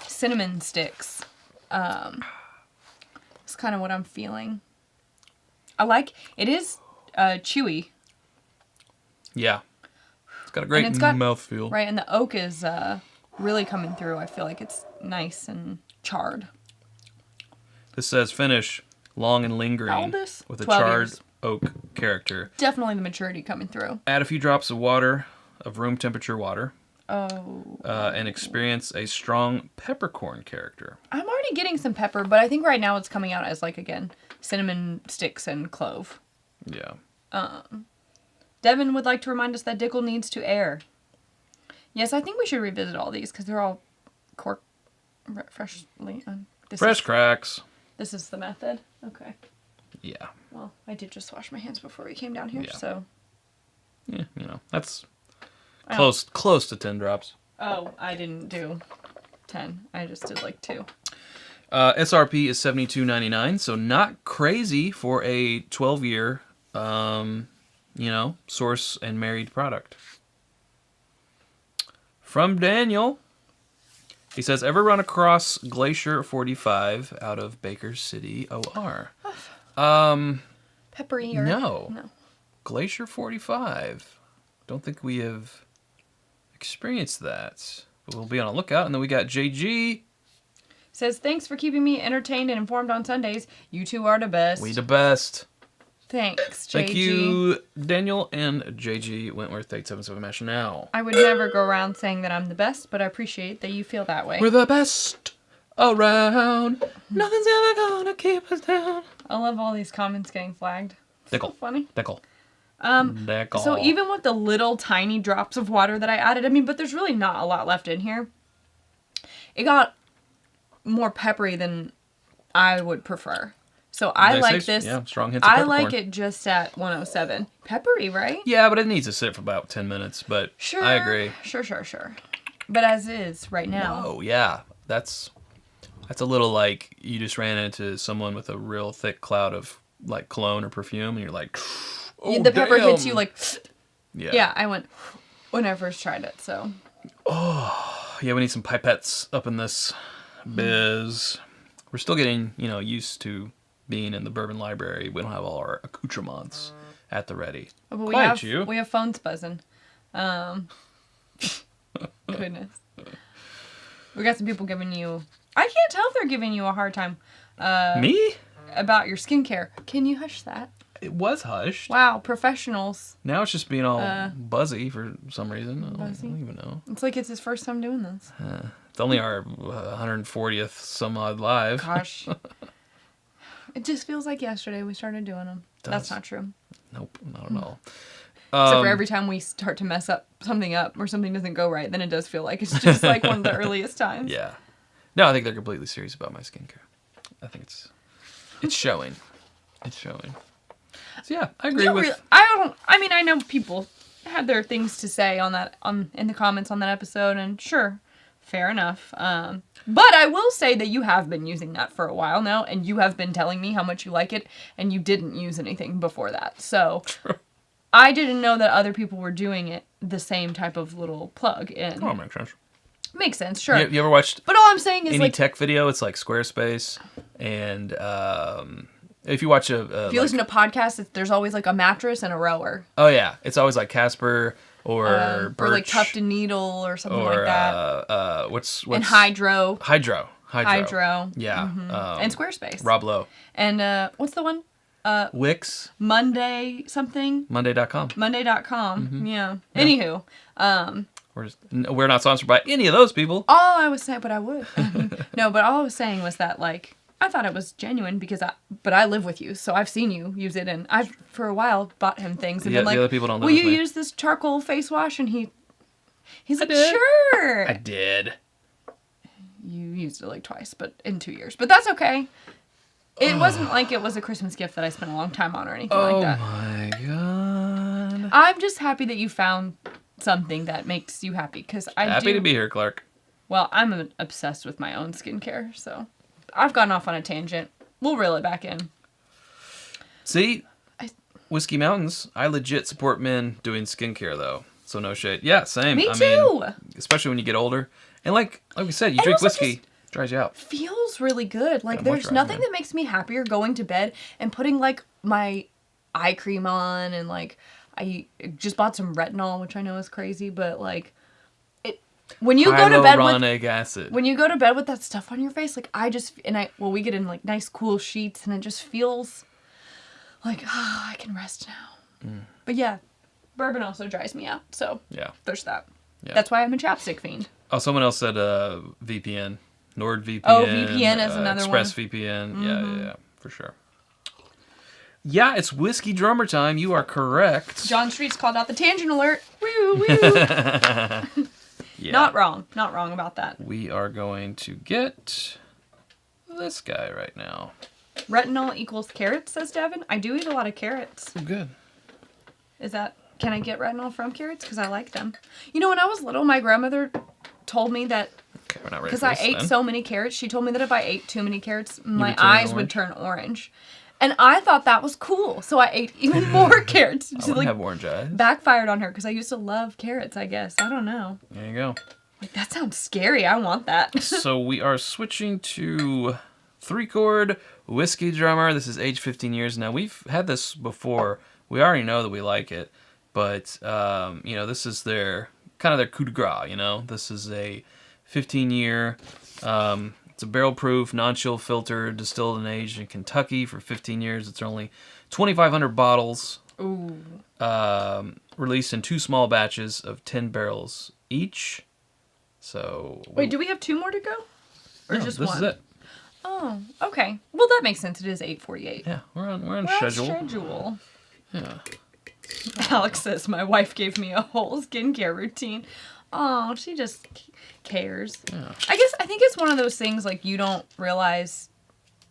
cinnamon sticks. It's kind of what I'm feeling. I like, it is chewy. Yeah. It's got a great it's got- mouthfeel. Right, and the oak is really coming through. I feel like it's nice and charred. This says finish long and lingering How old is? with a 12 charred years. oak character. Definitely the maturity coming through. Add a few drops of water, of room temperature water, Oh. and experience a strong peppercorn character. I'm already getting some pepper, but I think right now it's coming out as like, again, cinnamon sticks and clove. Yeah. Devin would like to remind us that Dickel needs to air. Yes, I think we should revisit all these because they're all freshly. Fresh cracks. This is the method. Okay. Yeah. Well, I did just wash my hands before we came down here, Yeah. so. Yeah, you know, that's I don't- close to 10 drops. Oh, I didn't do 10. I just did like 2. SRP is $72.99, so not crazy for a 12-year, source and married product. From Daniel, he says, ever run across Glacier 45 out of Baker City, OR? Peppery or? No. No. Glacier 45. Don't think we have experienced that. But we'll be on a lookout. And then we got JG. Says, thanks for keeping me entertained and informed on Sundays. You two are the best. We the best. Thanks, JG. Thank you, Daniel and JG Wentworth 877 Mash Now. I would never go around saying that I'm the best, but I appreciate that you feel that way. We're the best around. Nothing's ever gonna keep us down. I love all these comments getting flagged. So Dickel. funny. Dickel. So even with the little tiny drops of water that I added, but there's really not a lot left in here. It got more peppery than I would prefer. So I like this. Yeah, strong hints of I peppercorn. like it just at 107. Peppery, right? Yeah, but it needs to sit for about 10 minutes. But Sure. I agree. Sure. But as is right now. Oh, yeah. That's a little like you just ran into someone with a real thick cloud of like cologne or perfume, and you're like, oh, The pepper hits damn. you like, Yeah. I went when I first tried it, so. Yeah, we need some pipettes up in this biz. We're still getting, used to being in the bourbon library. We don't have all our accoutrements at the ready. Oh, but Quiet you. we have phones buzzing. Goodness. We got some people giving you... I can't tell if they're giving you a hard time. Me? About your skincare. Can you hush that? It was hushed. Wow, professionals. Now it's just being all buzzy for some reason. I don't even know. It's like it's his first time doing this. It's only our 140th some odd live. Gosh. It just feels like yesterday we started doing them. That's not true. Nope, not at all. Except for every time we start to mess something up or something doesn't go right, then it does feel like it's just like one of the earliest times. Yeah. No, I think they're completely serious about my skincare. I think it's showing. It's showing. So yeah, I agree with... I know people had their things to say on that in the comments on that episode, and sure, fair enough. But I will say that you have been using that for a while now, and you have been telling me how much you like it, and you didn't use anything before that. So I didn't know that other people were doing it the same type of little plug in. Oh, makes sense. Makes sense, sure. You ever watched... But all I'm saying is any tech video? It's like Squarespace, and if you watch if you listen to podcasts, there's always like a mattress and a rower. Oh yeah, it's always like Casper or Birch, or like Tuft and Needle or something like that. What's and Hydro. Hydro. Yeah. Yeah. And Squarespace. Rob Lowe. And what's the one? Wix. Monday something. Monday.com. Monday.com. Yeah. Anywho. We're not sponsored by any of those people. All I was saying, but I would. No, but all I was saying was that, like, I thought it was genuine because I live with you, so I've seen you use it, and I've, for a while, bought him things. And the been like, other people don't live will with you me. use this charcoal face wash? And he's like, did. sure. I did. You used it like twice, but in 2 years. But that's okay. It wasn't like it was a Christmas gift that I spent a long time on or anything like that. Oh my god. I'm just happy that you found something that makes you happy, because Happy to be here, Clark. Well, I'm obsessed with my own skincare, so I've gone off on a tangent. We'll reel it back in. See? Whiskey Mountains, I legit support men doing skincare, though. So no shade. Yeah, same. Me too. Especially when you get older. And like we said, you drink whiskey, dries you out. Feels really good. Like, there's nothing that makes me happier going to bed and putting, like, my eye cream on, and, like, I just bought some retinol, which I know is crazy, but, like, when you go to bed with acid. When you go to bed with that stuff on your face, like, we get in, like, nice cool sheets, and it just feels like, I can rest now. But yeah, bourbon also dries me out, so yeah, there's that. Yeah. That's why I'm a chapstick fiend. Oh, someone else said VPN. NordVPN. Oh, VPN is another ExpressVPN. Mm-hmm. Yeah, for sure. Yeah, it's Whiskey Drummer time. You are correct. John Street's called out the tangent alert. Woo, woo. Yeah. Not wrong about that. We are going to get this guy right now. Retinol equals carrots, says Devin. I do eat a lot of carrots. Oh, good. Can I get retinol from carrots? Because I like them. You know, when I was little, my grandmother told me that, okay, we're not ready because for I this, ate then. so many carrots, she told me that if I ate too many carrots, my eyes would turn orange. And I thought that was cool, so I ate even more carrots. I wouldn't have orange eyes. Backfired on her, because I used to love carrots, I guess. I don't know. There you go. Like, that sounds scary. I want that. So we are switching to 3-chord Whiskey Drummer. This is aged 15 years. Now, we've had this before. We already know that we like it. But, this is their coup de grace, This is a 15-year... it's a barrel-proof, non-chill filter, distilled and aged in Kentucky for 15 years. It's only 2,500 bottles. Ooh. Released in 2 small batches of 10 barrels each. So... Wait, do we have 2 more to go? Or just one? This is it. Oh, okay. Well, that makes sense. It is 8:48. Yeah, we're on schedule. Yeah. Alex says, my wife gave me a whole skincare routine. Oh, she just cares. Yeah. I think it's one of those things, like, you don't realize...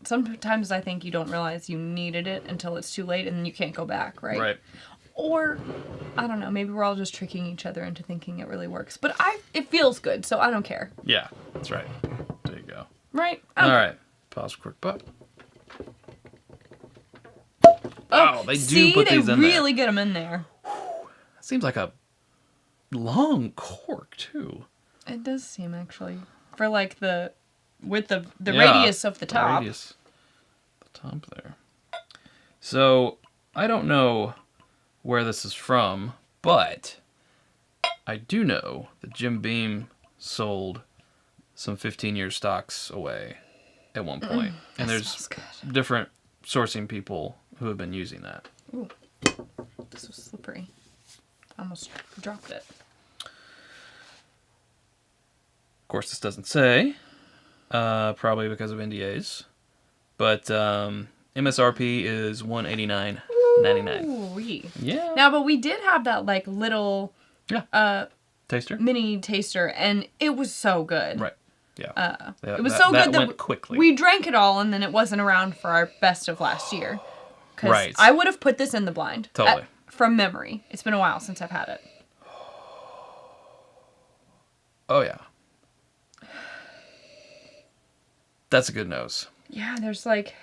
Sometimes I think you don't realize you needed it until it's too late, and then you can't go back, right? Right. Or, I don't know, maybe we're all just tricking each other into thinking it really works. But it feels good, so I don't care. Yeah, that's right. There you go. Right? All right. Pause for quick butt. Oh, they do put these in there. They really get them in there. Seems like a long cork, too. It does seem, actually. For, like, the radius of the top. The top there. So, I don't know where this is from, but I do know that Jim Beam sold some 15-year stocks away at one point. And there's different sourcing people who have been using that. Ooh, this was slippery. I almost dropped it. Of course, this doesn't say, probably because of NDAs, but MSRP is $189.99. Ooh, Yeah. Now, but we did have that like little Taster? mini taster, and it was so good. Right. Yeah. It was so good that went quickly. We drank it all, and then it wasn't around for our best of last year. Right. I would have put this in the blind. Totally. From memory. It's been a while since I've had it. Oh, yeah. That's a good nose. Yeah, there's like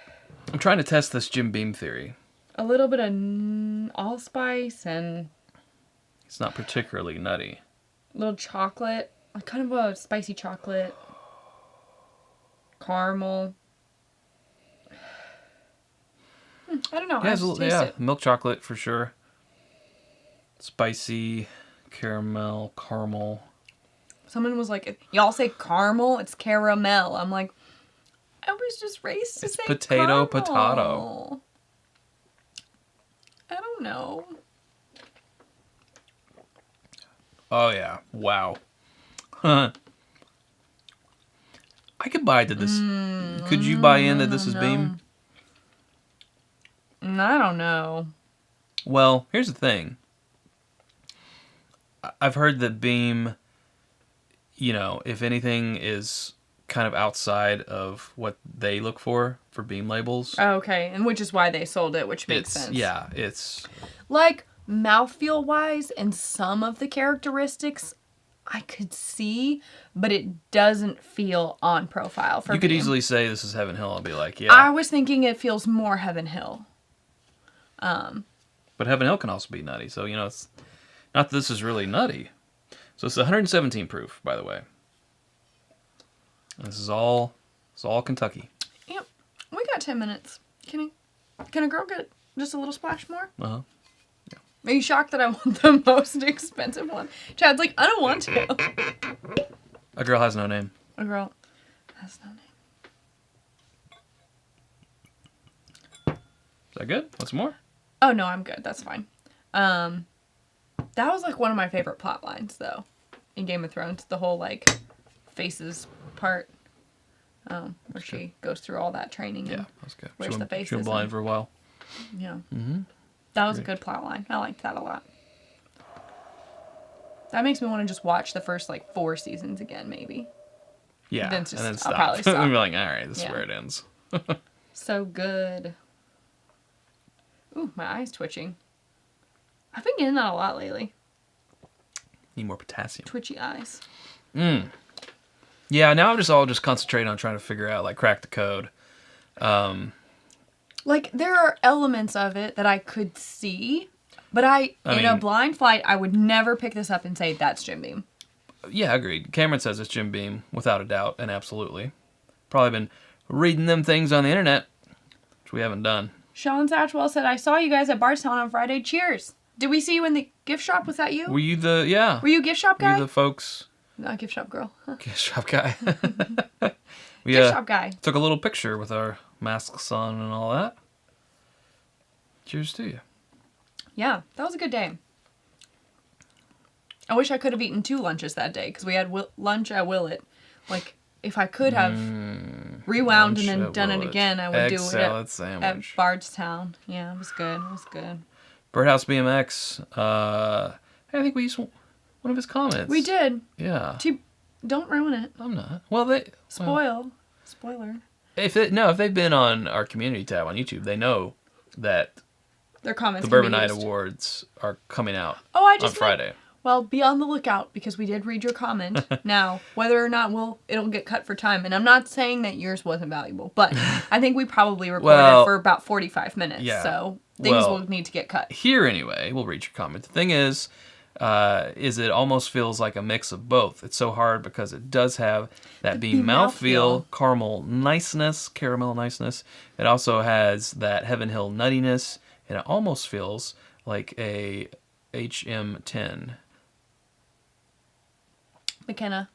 I'm trying to test this Jim Beam theory. a little bit of allspice and It's not particularly nutty. a little chocolate. Like kind of a spicy chocolate. Caramel. I don't know. Yeah, I it's a just little, taste it. milk chocolate for sure. Spicy, caramel. Someone was like, y'all say caramel? It's caramel. I'm like, I was just raised to It's say potato, caramel. potato. I don't know. Oh, yeah. Wow. Huh. I could buy that this... could you buy in that this is Beam? I don't know. Well, here's the thing. I've heard that Beam, if anything is kind of outside of what they look for Beam labels. Oh, okay, and which is why they sold it, which makes sense. Yeah, it's... Like, mouthfeel wise and some of the characteristics I could see, but it doesn't feel on profile for me. You could easily say this is Heaven Hill. I'll be like, yeah. I was thinking it feels more Heaven Hill. But Heaven Hill can also be nutty. So, it's not that this is really nutty. So it's 117 proof, by the way. This is all Kentucky. Yep. We got 10 minutes. Can a girl get just a little splash more? Uh-huh. Are you shocked that I want the most expensive one? Chad's like, I don't want to. A girl has no name. A girl has no name. Is that good? Want some more? Oh, no, I'm good. That's fine. That was, like, one of my favorite plot lines, though, in Game of Thrones. The whole, like, faces part, where she goes through all that training. Yeah, and that's good. wears the faces. She went blind for a while. Yeah. Mm-hmm. That was a good plot line. I liked that a lot. That makes me want to just watch the first, like, 4 seasons again, maybe. Yeah, Then and just- then I'll stop. probably stop. And be like, all right, this is Yeah. where it ends. So good. Ooh, my eye's twitching. I've been getting that a lot lately. Need more potassium. Twitchy eyes. Yeah, now I'm just concentrating on trying to figure out, like, crack the code. Like, there are elements of it that I could see, but in a blind flight, I would never pick this up and say, that's Jim Beam. Yeah, agreed. Cameron says it's Jim Beam, without a doubt, and absolutely. Probably been reading them things on the internet, which we haven't done. Sean Satchwell said, I saw you guys at Barstown on Friday. Cheers. Did we see you in the gift shop? Was that you? Were you the, Were you a gift shop guy? Were you the folks? No, gift shop girl. Huh. Gift shop guy. We Gift shop guy. took a little picture with our masks on and all that. Cheers to you. Yeah, that was a good day. I wish I could have eaten 2 lunches that day because we had lunch at Willett. Like, if I could have rewound and then done it again, I would do it at Bardstown. Yeah, it was good. It was good. Birdhouse BMX. I think we used one of his comments. We did. Yeah. Don't ruin it. I'm not. Well, Spoiler. If they've been on our community tab on YouTube, they know that Their comments. the Bourbon Night Awards are coming out on Friday. Well, be on the lookout because we did read your comment. Now, whether or not it'll get cut for time, and I'm not saying that yours wasn't valuable, but I think we probably recorded for about 45 minutes, so things will need to get cut. Here, anyway, we'll read your comment. The thing is it almost feels like a mix of both. It's so hard because it does have that Beam mouthfeel, caramel niceness. It also has that Heaven Hill nuttiness, and it almost feels like a HM10. McKenna.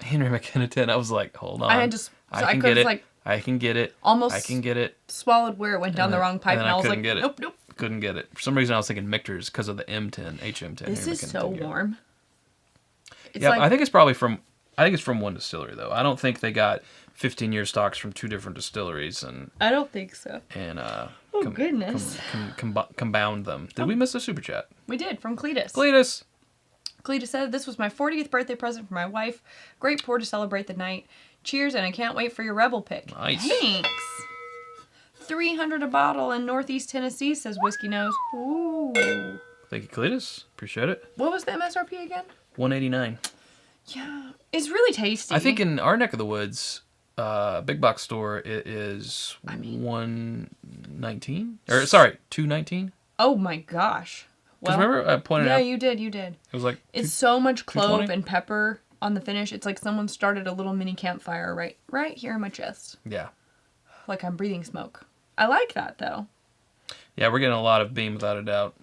Henry McKenna 10. I was like, hold on. I had just. So I can get it. Like, I can get it. almost I can get it. swallowed where it went down the wrong pipe, and I was like, get it. nope. Couldn't get it. For some reason, I was thinking Michter's because of the M10, HM10. This is so warm. It's yeah, like, I think it's probably from. I think it's from one distillery though. I don't think they got 15-year stocks from 2 different distilleries and. I don't think so. And goodness. Compound them. Did we miss a super chat? We did, from Cletus. Cletus said, this was my 40th birthday present for my wife. Great pour to celebrate the night. Cheers, and I can't wait for your Rebel pick. Nice. Thanks. $300 a bottle in Northeast Tennessee, says Whiskey Nose. Ooh. Thank you, Cletus. Appreciate it. What was the MSRP again? $189. Yeah. It's really tasty. I think in our neck of the woods, big box store, it is $119. Or sorry, $219. Oh my gosh. Because remember I pointed out. Yeah, you did. It was like it's so much clove $220? and pepper on the finish. It's like someone started a little mini campfire right here in my chest. Yeah. Like I'm breathing smoke. I like that though. Yeah, we're getting a lot of beam without a doubt.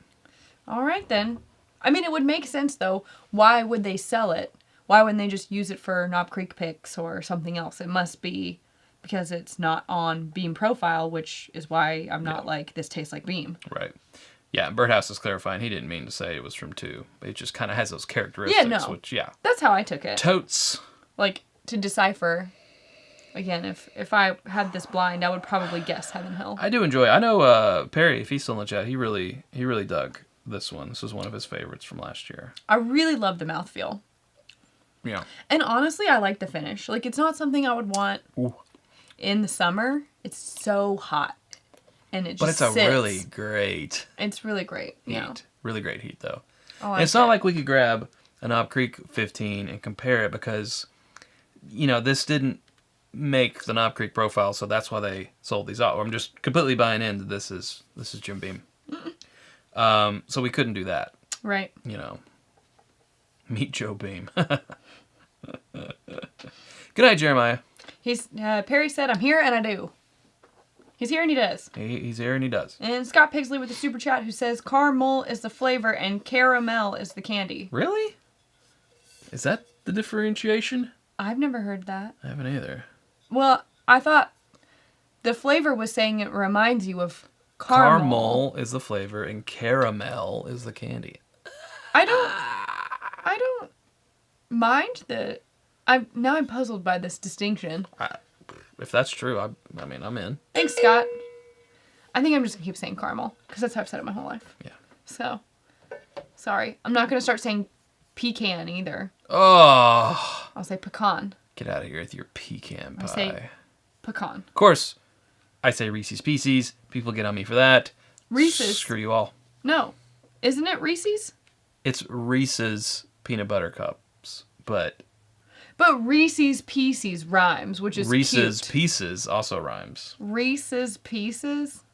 All right then. I mean, it would make sense though. Why would they sell it? Why wouldn't they just use it for Knob Creek picks or something else? It must be because it's not on Beam profile, which is why I'm not like, this tastes like Beam. Right. Yeah, Birdhouse is clarifying. He didn't mean to say it was from 2. It just kind of has those characteristics. Yeah, no. Which, yeah. That's how I took it. Totes. Like, to decipher. Again, if I had this blind, I would probably guess Heaven Hill. I do enjoy it. I know Perry, if he's still in the chat, he really dug this one. This was one of his favorites from last year. I really love the mouthfeel. Yeah. And honestly, I like the finish. Like, it's not something I would want in the summer. It's so hot. And it just But it's a sits. really great It's really great. heat. Yeah. Really great heat, though. Oh, And it's not like we could grab a Knob Creek 15 and compare it because, this didn't make the Knob Creek profile, so that's why they sold these out. I'm just completely buying in that this is Jim Beam. So we couldn't do that. Right. Meet Joe Beam. Good night, Jeremiah. Perry said, I'm here and I do. He's here and he does. He's here and he does. And Scott Pigsley with a super chat who says, caramel is the flavor and caramel is the candy. Really? Is that the differentiation? I've never heard that. I haven't either. Well, I thought the flavor was saying it reminds you of caramel. Caramel is the flavor and caramel is the candy. I don't mind the... I'm puzzled by this distinction. If that's true, I mean, I'm in. Thanks, Scott. I think I'm just going to keep saying caramel, because that's how I've said it my whole life. Yeah. So, sorry. I'm not going to start saying pecan either. Oh. I'll say pecan. Get out of here with your pecan pie. I say pecan. Of course, I say Reese's Pieces. People get on me for that. Reese's. Screw you all. No. Isn't it Reese's? It's Reese's Peanut Butter Cups, but Reese's Pieces rhymes, which is Reese's cute. Pieces also rhymes. Reese's Pieces?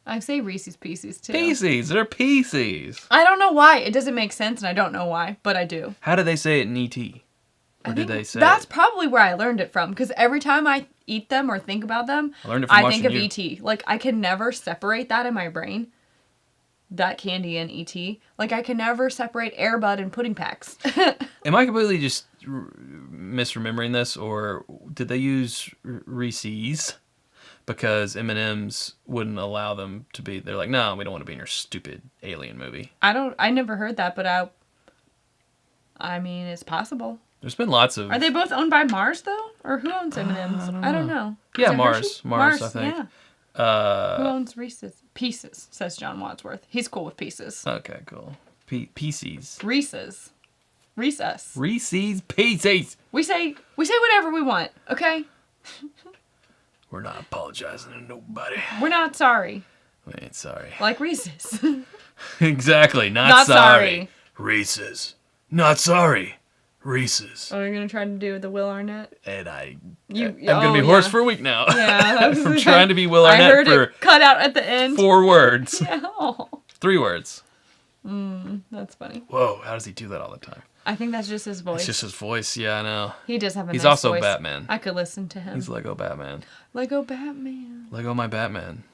I say Reese's Pieces, too. Pieces! They're Pieces! I don't know why. It doesn't make sense, and I don't know why, but I do. How do they say it in E.T.? Or did they say that's it? probably where I learned it from, because every time I eat them or think about them, I learned it from I think of watching E.T. Like, I can never separate that in my brain. That candy and E.T. Like, I can never separate Air Bud and pudding packs. Am I completely just misremembering this, or did they use Reese's because M&M's wouldn't allow them to be? They're like, no, we don't want to be in your stupid alien movie. I never heard that, but I mean, it's possible. There's been lots of... Are they both owned by Mars, though? Or who owns M&M's? I don't know. Yeah, Is it Mars. Hershey? Mars, I think. Yeah. Who owns Reese's? Pieces, says John Wadsworth. He's cool with pieces. Okay, cool. Pieces. Reese's. Recess. Reese's Pieces. We say whatever we want, okay? We're not apologizing to nobody. We're not sorry. We ain't sorry. Like Reese's. Exactly. Not sorry. Reese's. Not sorry. Reese's. Oh, you're gonna try to do the Will Arnett? And I'm Oh, gonna be hoarse for a week now. Yeah. I'm trying to be Will I Arnett heard for it cut out at the end. 4 words. Yeah. Oh. 3 words. That's funny. Whoa, how does he do that all the time? I think that's just his voice. It's just his voice. Yeah, I know. He does have a He's nice also voice. Batman. I could listen to him. He's Lego Batman. Lego Batman. Lego my Batman.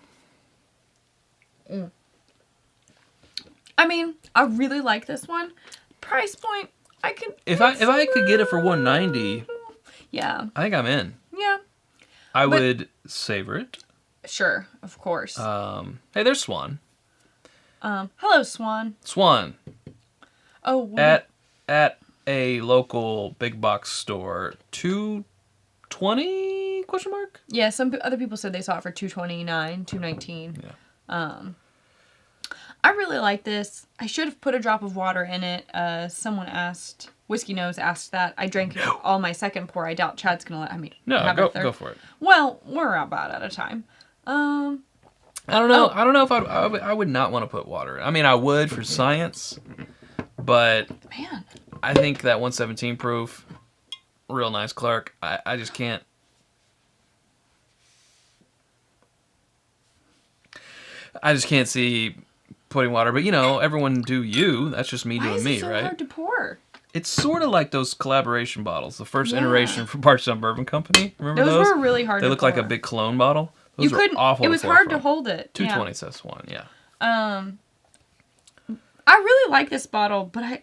I mean, I really like this one. Price point, I can... If I could get it for $190, yeah. I think I'm in. Yeah. I would savor it. Sure, of course. Hey, there's Swan. Hello, Swan. Swan. Oh, At a local big box store, $220? Question mark. Yeah, some other people said they saw it for $229, $219. Yeah. I really like this. I should have put a drop of water in it. Someone asked, Whiskey Nose asked that. I drank all my second pour. I doubt Chad's gonna let me. No, have go for it. Well, we're about out of time. I don't know. I don't know if I would not want to put water. I mean, I would for science, but Man, I think that 117 proof, real nice Clark. I just can't. I just can't see putting water. But everyone do you. That's just me doing me, so right? hard to pour? It's sort of like those collaboration bottles. The first iteration from Bardstown Bourbon Company. Remember those? Those were really hard to pour. They look like a big cologne bottle. Those were awful. It was hard to hold it. 220 says one, yeah. I really like this bottle, but I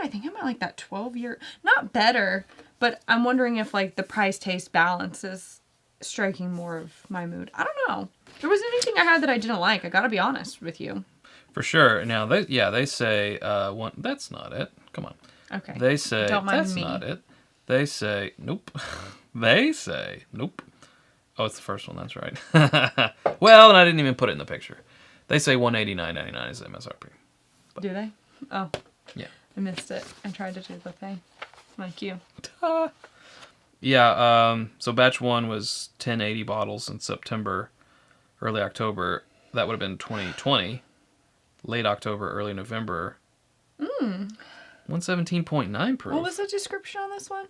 think I might like that 12-year. Not better, but I'm wondering if like the price taste balance is striking more of my mood. I don't know. There wasn't anything I had that I didn't like. I gotta be honest with you. For sure. Now they say one. That's not it. Come on. Okay. They say Don't mind that's me. not it. They say nope. They say nope. Oh, it's the first one. That's right. Well, and I didn't even put it in the picture. They say $189.99 is MSRP. Do they? Oh. Yeah. I missed it. I tried to do the thing. Like you. Yeah. So batch 1 was 1080 bottles in September, early October. That would have been 2020. Late October, early November. 117.9 proof. What was the description on this one?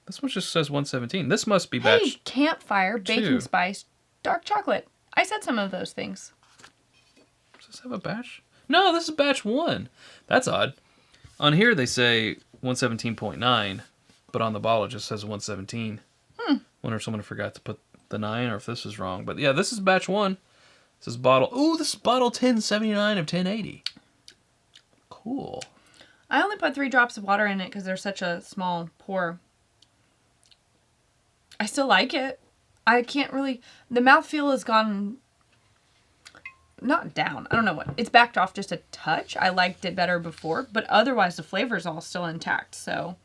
This one just says 117. This must be batch. Hey, campfire, baking 2. spice, dark chocolate. I said some of those things. Does this have a batch? No, this is batch 1. That's odd. On here they say 117.9, but on the bottle it just says 117. Wonder if someone forgot to put the 9 or if this is wrong. But yeah, this is batch 1. This is bottle. Ooh, this is bottle 1079 of 1080. Cool. I only put 3 drops of water in it because they're such a small pour. I still like it. I can't really... The mouthfeel has gone... Not down. I don't know what. It's backed off just a touch. I liked it better before. But otherwise, the flavor's all still intact. So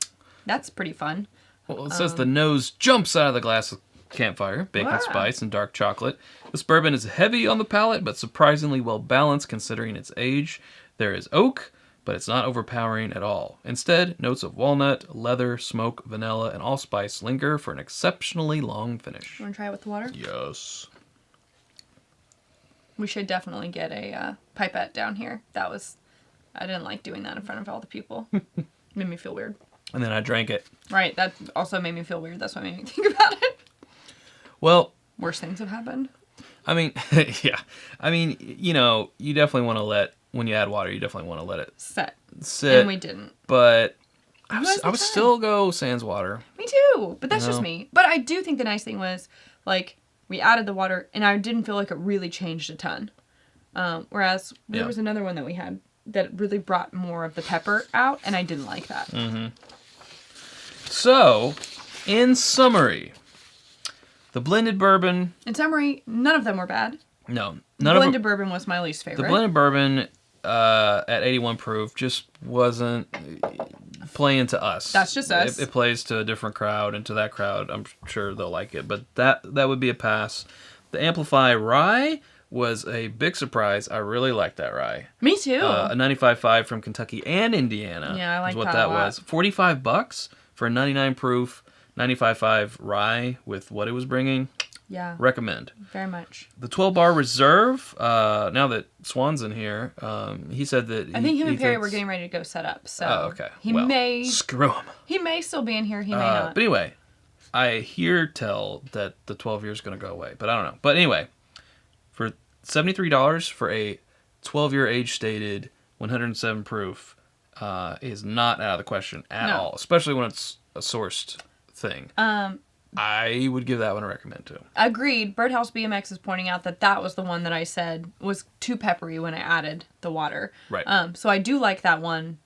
that's pretty fun. Well, it says the nose jumps out of the glass of campfire, bacon spice, and dark chocolate. This bourbon is heavy on the palate, but surprisingly well balanced considering its age. There is oak, but it's not overpowering at all. Instead, notes of walnut, leather, smoke, vanilla, and allspice linger for an exceptionally long finish. You want to try it with the water? Yes. We should definitely get a pipette down here. I didn't like doing that in front of all the people. Made me feel weird. And then I drank it. Right, that also made me feel weird. That's what made me think about it. Well... Worse things have happened. I mean, yeah. I mean, you definitely want to let... When you add water, you definitely want to let it sit. And we didn't. But I would still go sans water. Me too. But that's just me. But I do think the nice thing was, like, we added the water, and I didn't feel like it really changed a ton. Whereas there was another one that we had that really brought more of the pepper out, and I didn't like that. Mm-hmm. So, in summary, the blended bourbon... In summary, none of them were bad. No. Blended bourbon was my least favorite. The blended bourbon at 81 proof just wasn't playing to us. That's just us. It plays to a different crowd, and to that crowd, I'm sure they'll like it. But that would be a pass. The Ampifly Rye was a big surprise. I really liked that rye. Me too. A 95.5 from Kentucky and Indiana. Yeah, I like is what that a lot. was. $45 for a 99 proof 95.5 rye with what it was bringing. Yeah. Recommend. Very much. The 12 Bar Reserve, now that Swan's in here, he said that... I think him and Perry were getting ready to go set up, so... Oh, okay. He may... Screw him. He may still be in here, he may not. But anyway, I hear tell that the 12 year is going to go away, but I don't know. But anyway, for $73 for a 12-year age-stated 107 proof is not out of the question at all, especially when it's a sourced thing. I would give that one a recommend too. Agreed. Birdhouse BMX is pointing out that was the one that I said was too peppery when I added the water. Right. So I do like that one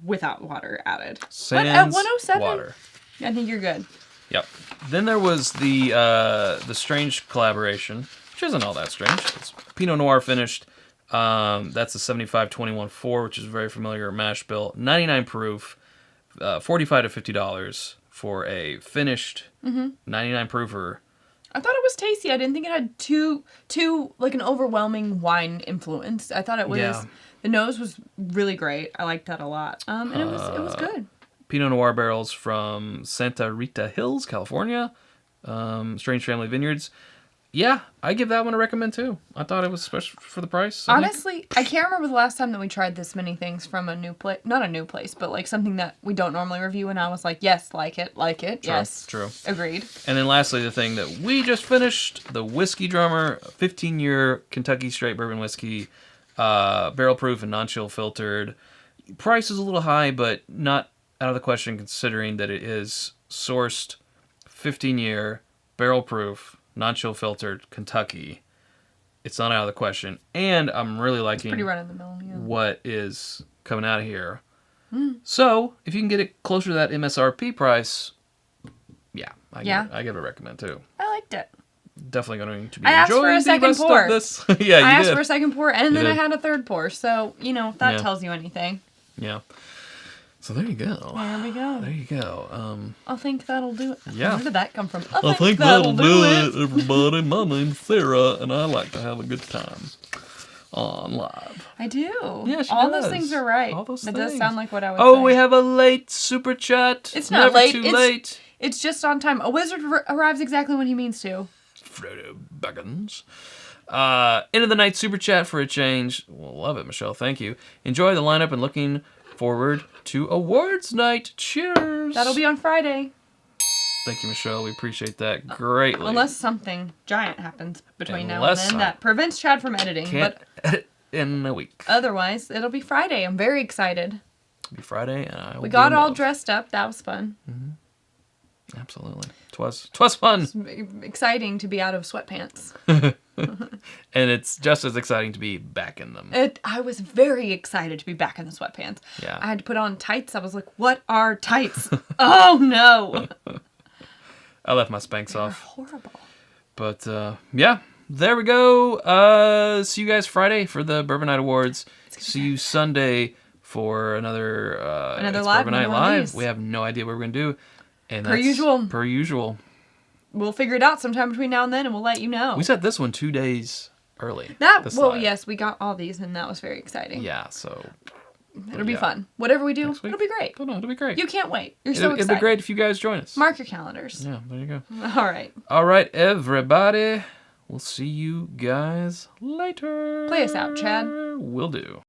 without water added. Sans but at 107, water. I think you're good. Yep. Then there was the strange collaboration, which isn't all that strange. It's Pinot Noir finished. That's a 75-21-4, which is very familiar mash bill. 99 proof, $45 to $50 for a finished 99 proofer. I thought it was tasty. I didn't think it had too like an overwhelming wine influence. I thought it was the nose was really great. I liked that a lot. And it was good. Pinot Noir barrels from Santa Rita Hills, California. Strange Family Vineyards. Yeah, I give that one a recommend too. I thought it was special for the price. Honestly, I can't remember the last time that we tried this many things from a new place. Not a new place, but like something that we don't normally review. And I was like, yes, like it. True, yes. True. Agreed. And then lastly, the thing that we just finished, the Whiskey Drummer, 15-year Kentucky straight bourbon whiskey, barrel proof and non-chill filtered. Price is a little high, but not out of the question considering that it is sourced 15-year barrel proof, non-chill filtered Kentucky. It's not out of the question. And I'm really liking pretty run of the mill, yeah. what is coming out of here. So, if you can get it closer to that MSRP price, I give it a recommend too. I liked it. Definitely going to be I asked for enjoying a second the pour. rest of this. Yeah, you I asked did. for a second pour, and then I did. had a third pour. So, if that tells you anything. Yeah. So there you go. There we go. There you go. I think that'll do it. Yeah. Where did that come from? I think that'll do it, everybody. My name's Sarah, and I like to have a good time on live. I do. Yeah, she All does. those things are right. All those That things. does sound like what I would say. Oh, we have a late super chat. It's not Never late. too late. It's just on time. A wizard arrives exactly when he means to. Frodo Baggins. End of the night super chat for a change. Well, love it, Michelle. Thank you. Enjoy the lineup and looking forward to awards night. Cheers. That'll be on Friday. Thank you, Michelle. We appreciate that greatly. Unless something giant happens between now and Unless then that prevents Chad from editing. Can't But edit in a week. otherwise, it'll be Friday. I'm very excited. It'll be Friday, and I will We be got in all love. dressed up. That was fun. Absolutely. Twas fun. Exciting to be out of sweatpants. And it's just as exciting to be back in them. I was very excited to be back in the sweatpants. Yeah. I had to put on tights. I was like, what are tights? Oh, no. I left my Spanx They're off. horrible. But, yeah. There we go. See you guys Friday for the Bourbon Night Awards. See you Sunday for another It's live Bourbon Night one of Live. these. We have no idea what we're going to do. And Per usual. Per usual. We'll figure it out sometime between now and then, and we'll let you know. We set this one 2 days early. Yes, live. we got all these, and that was very exciting. Yeah, so... It'll be fun. Whatever we do, Next week? it'll be great. Oh, no, it'll be great. You can't wait. You're so It'd excited. be great if you guys join us. Mark your calendars. Yeah, there you go. All right. All right, everybody. We'll see you guys later. Play us out, Chad. Will do.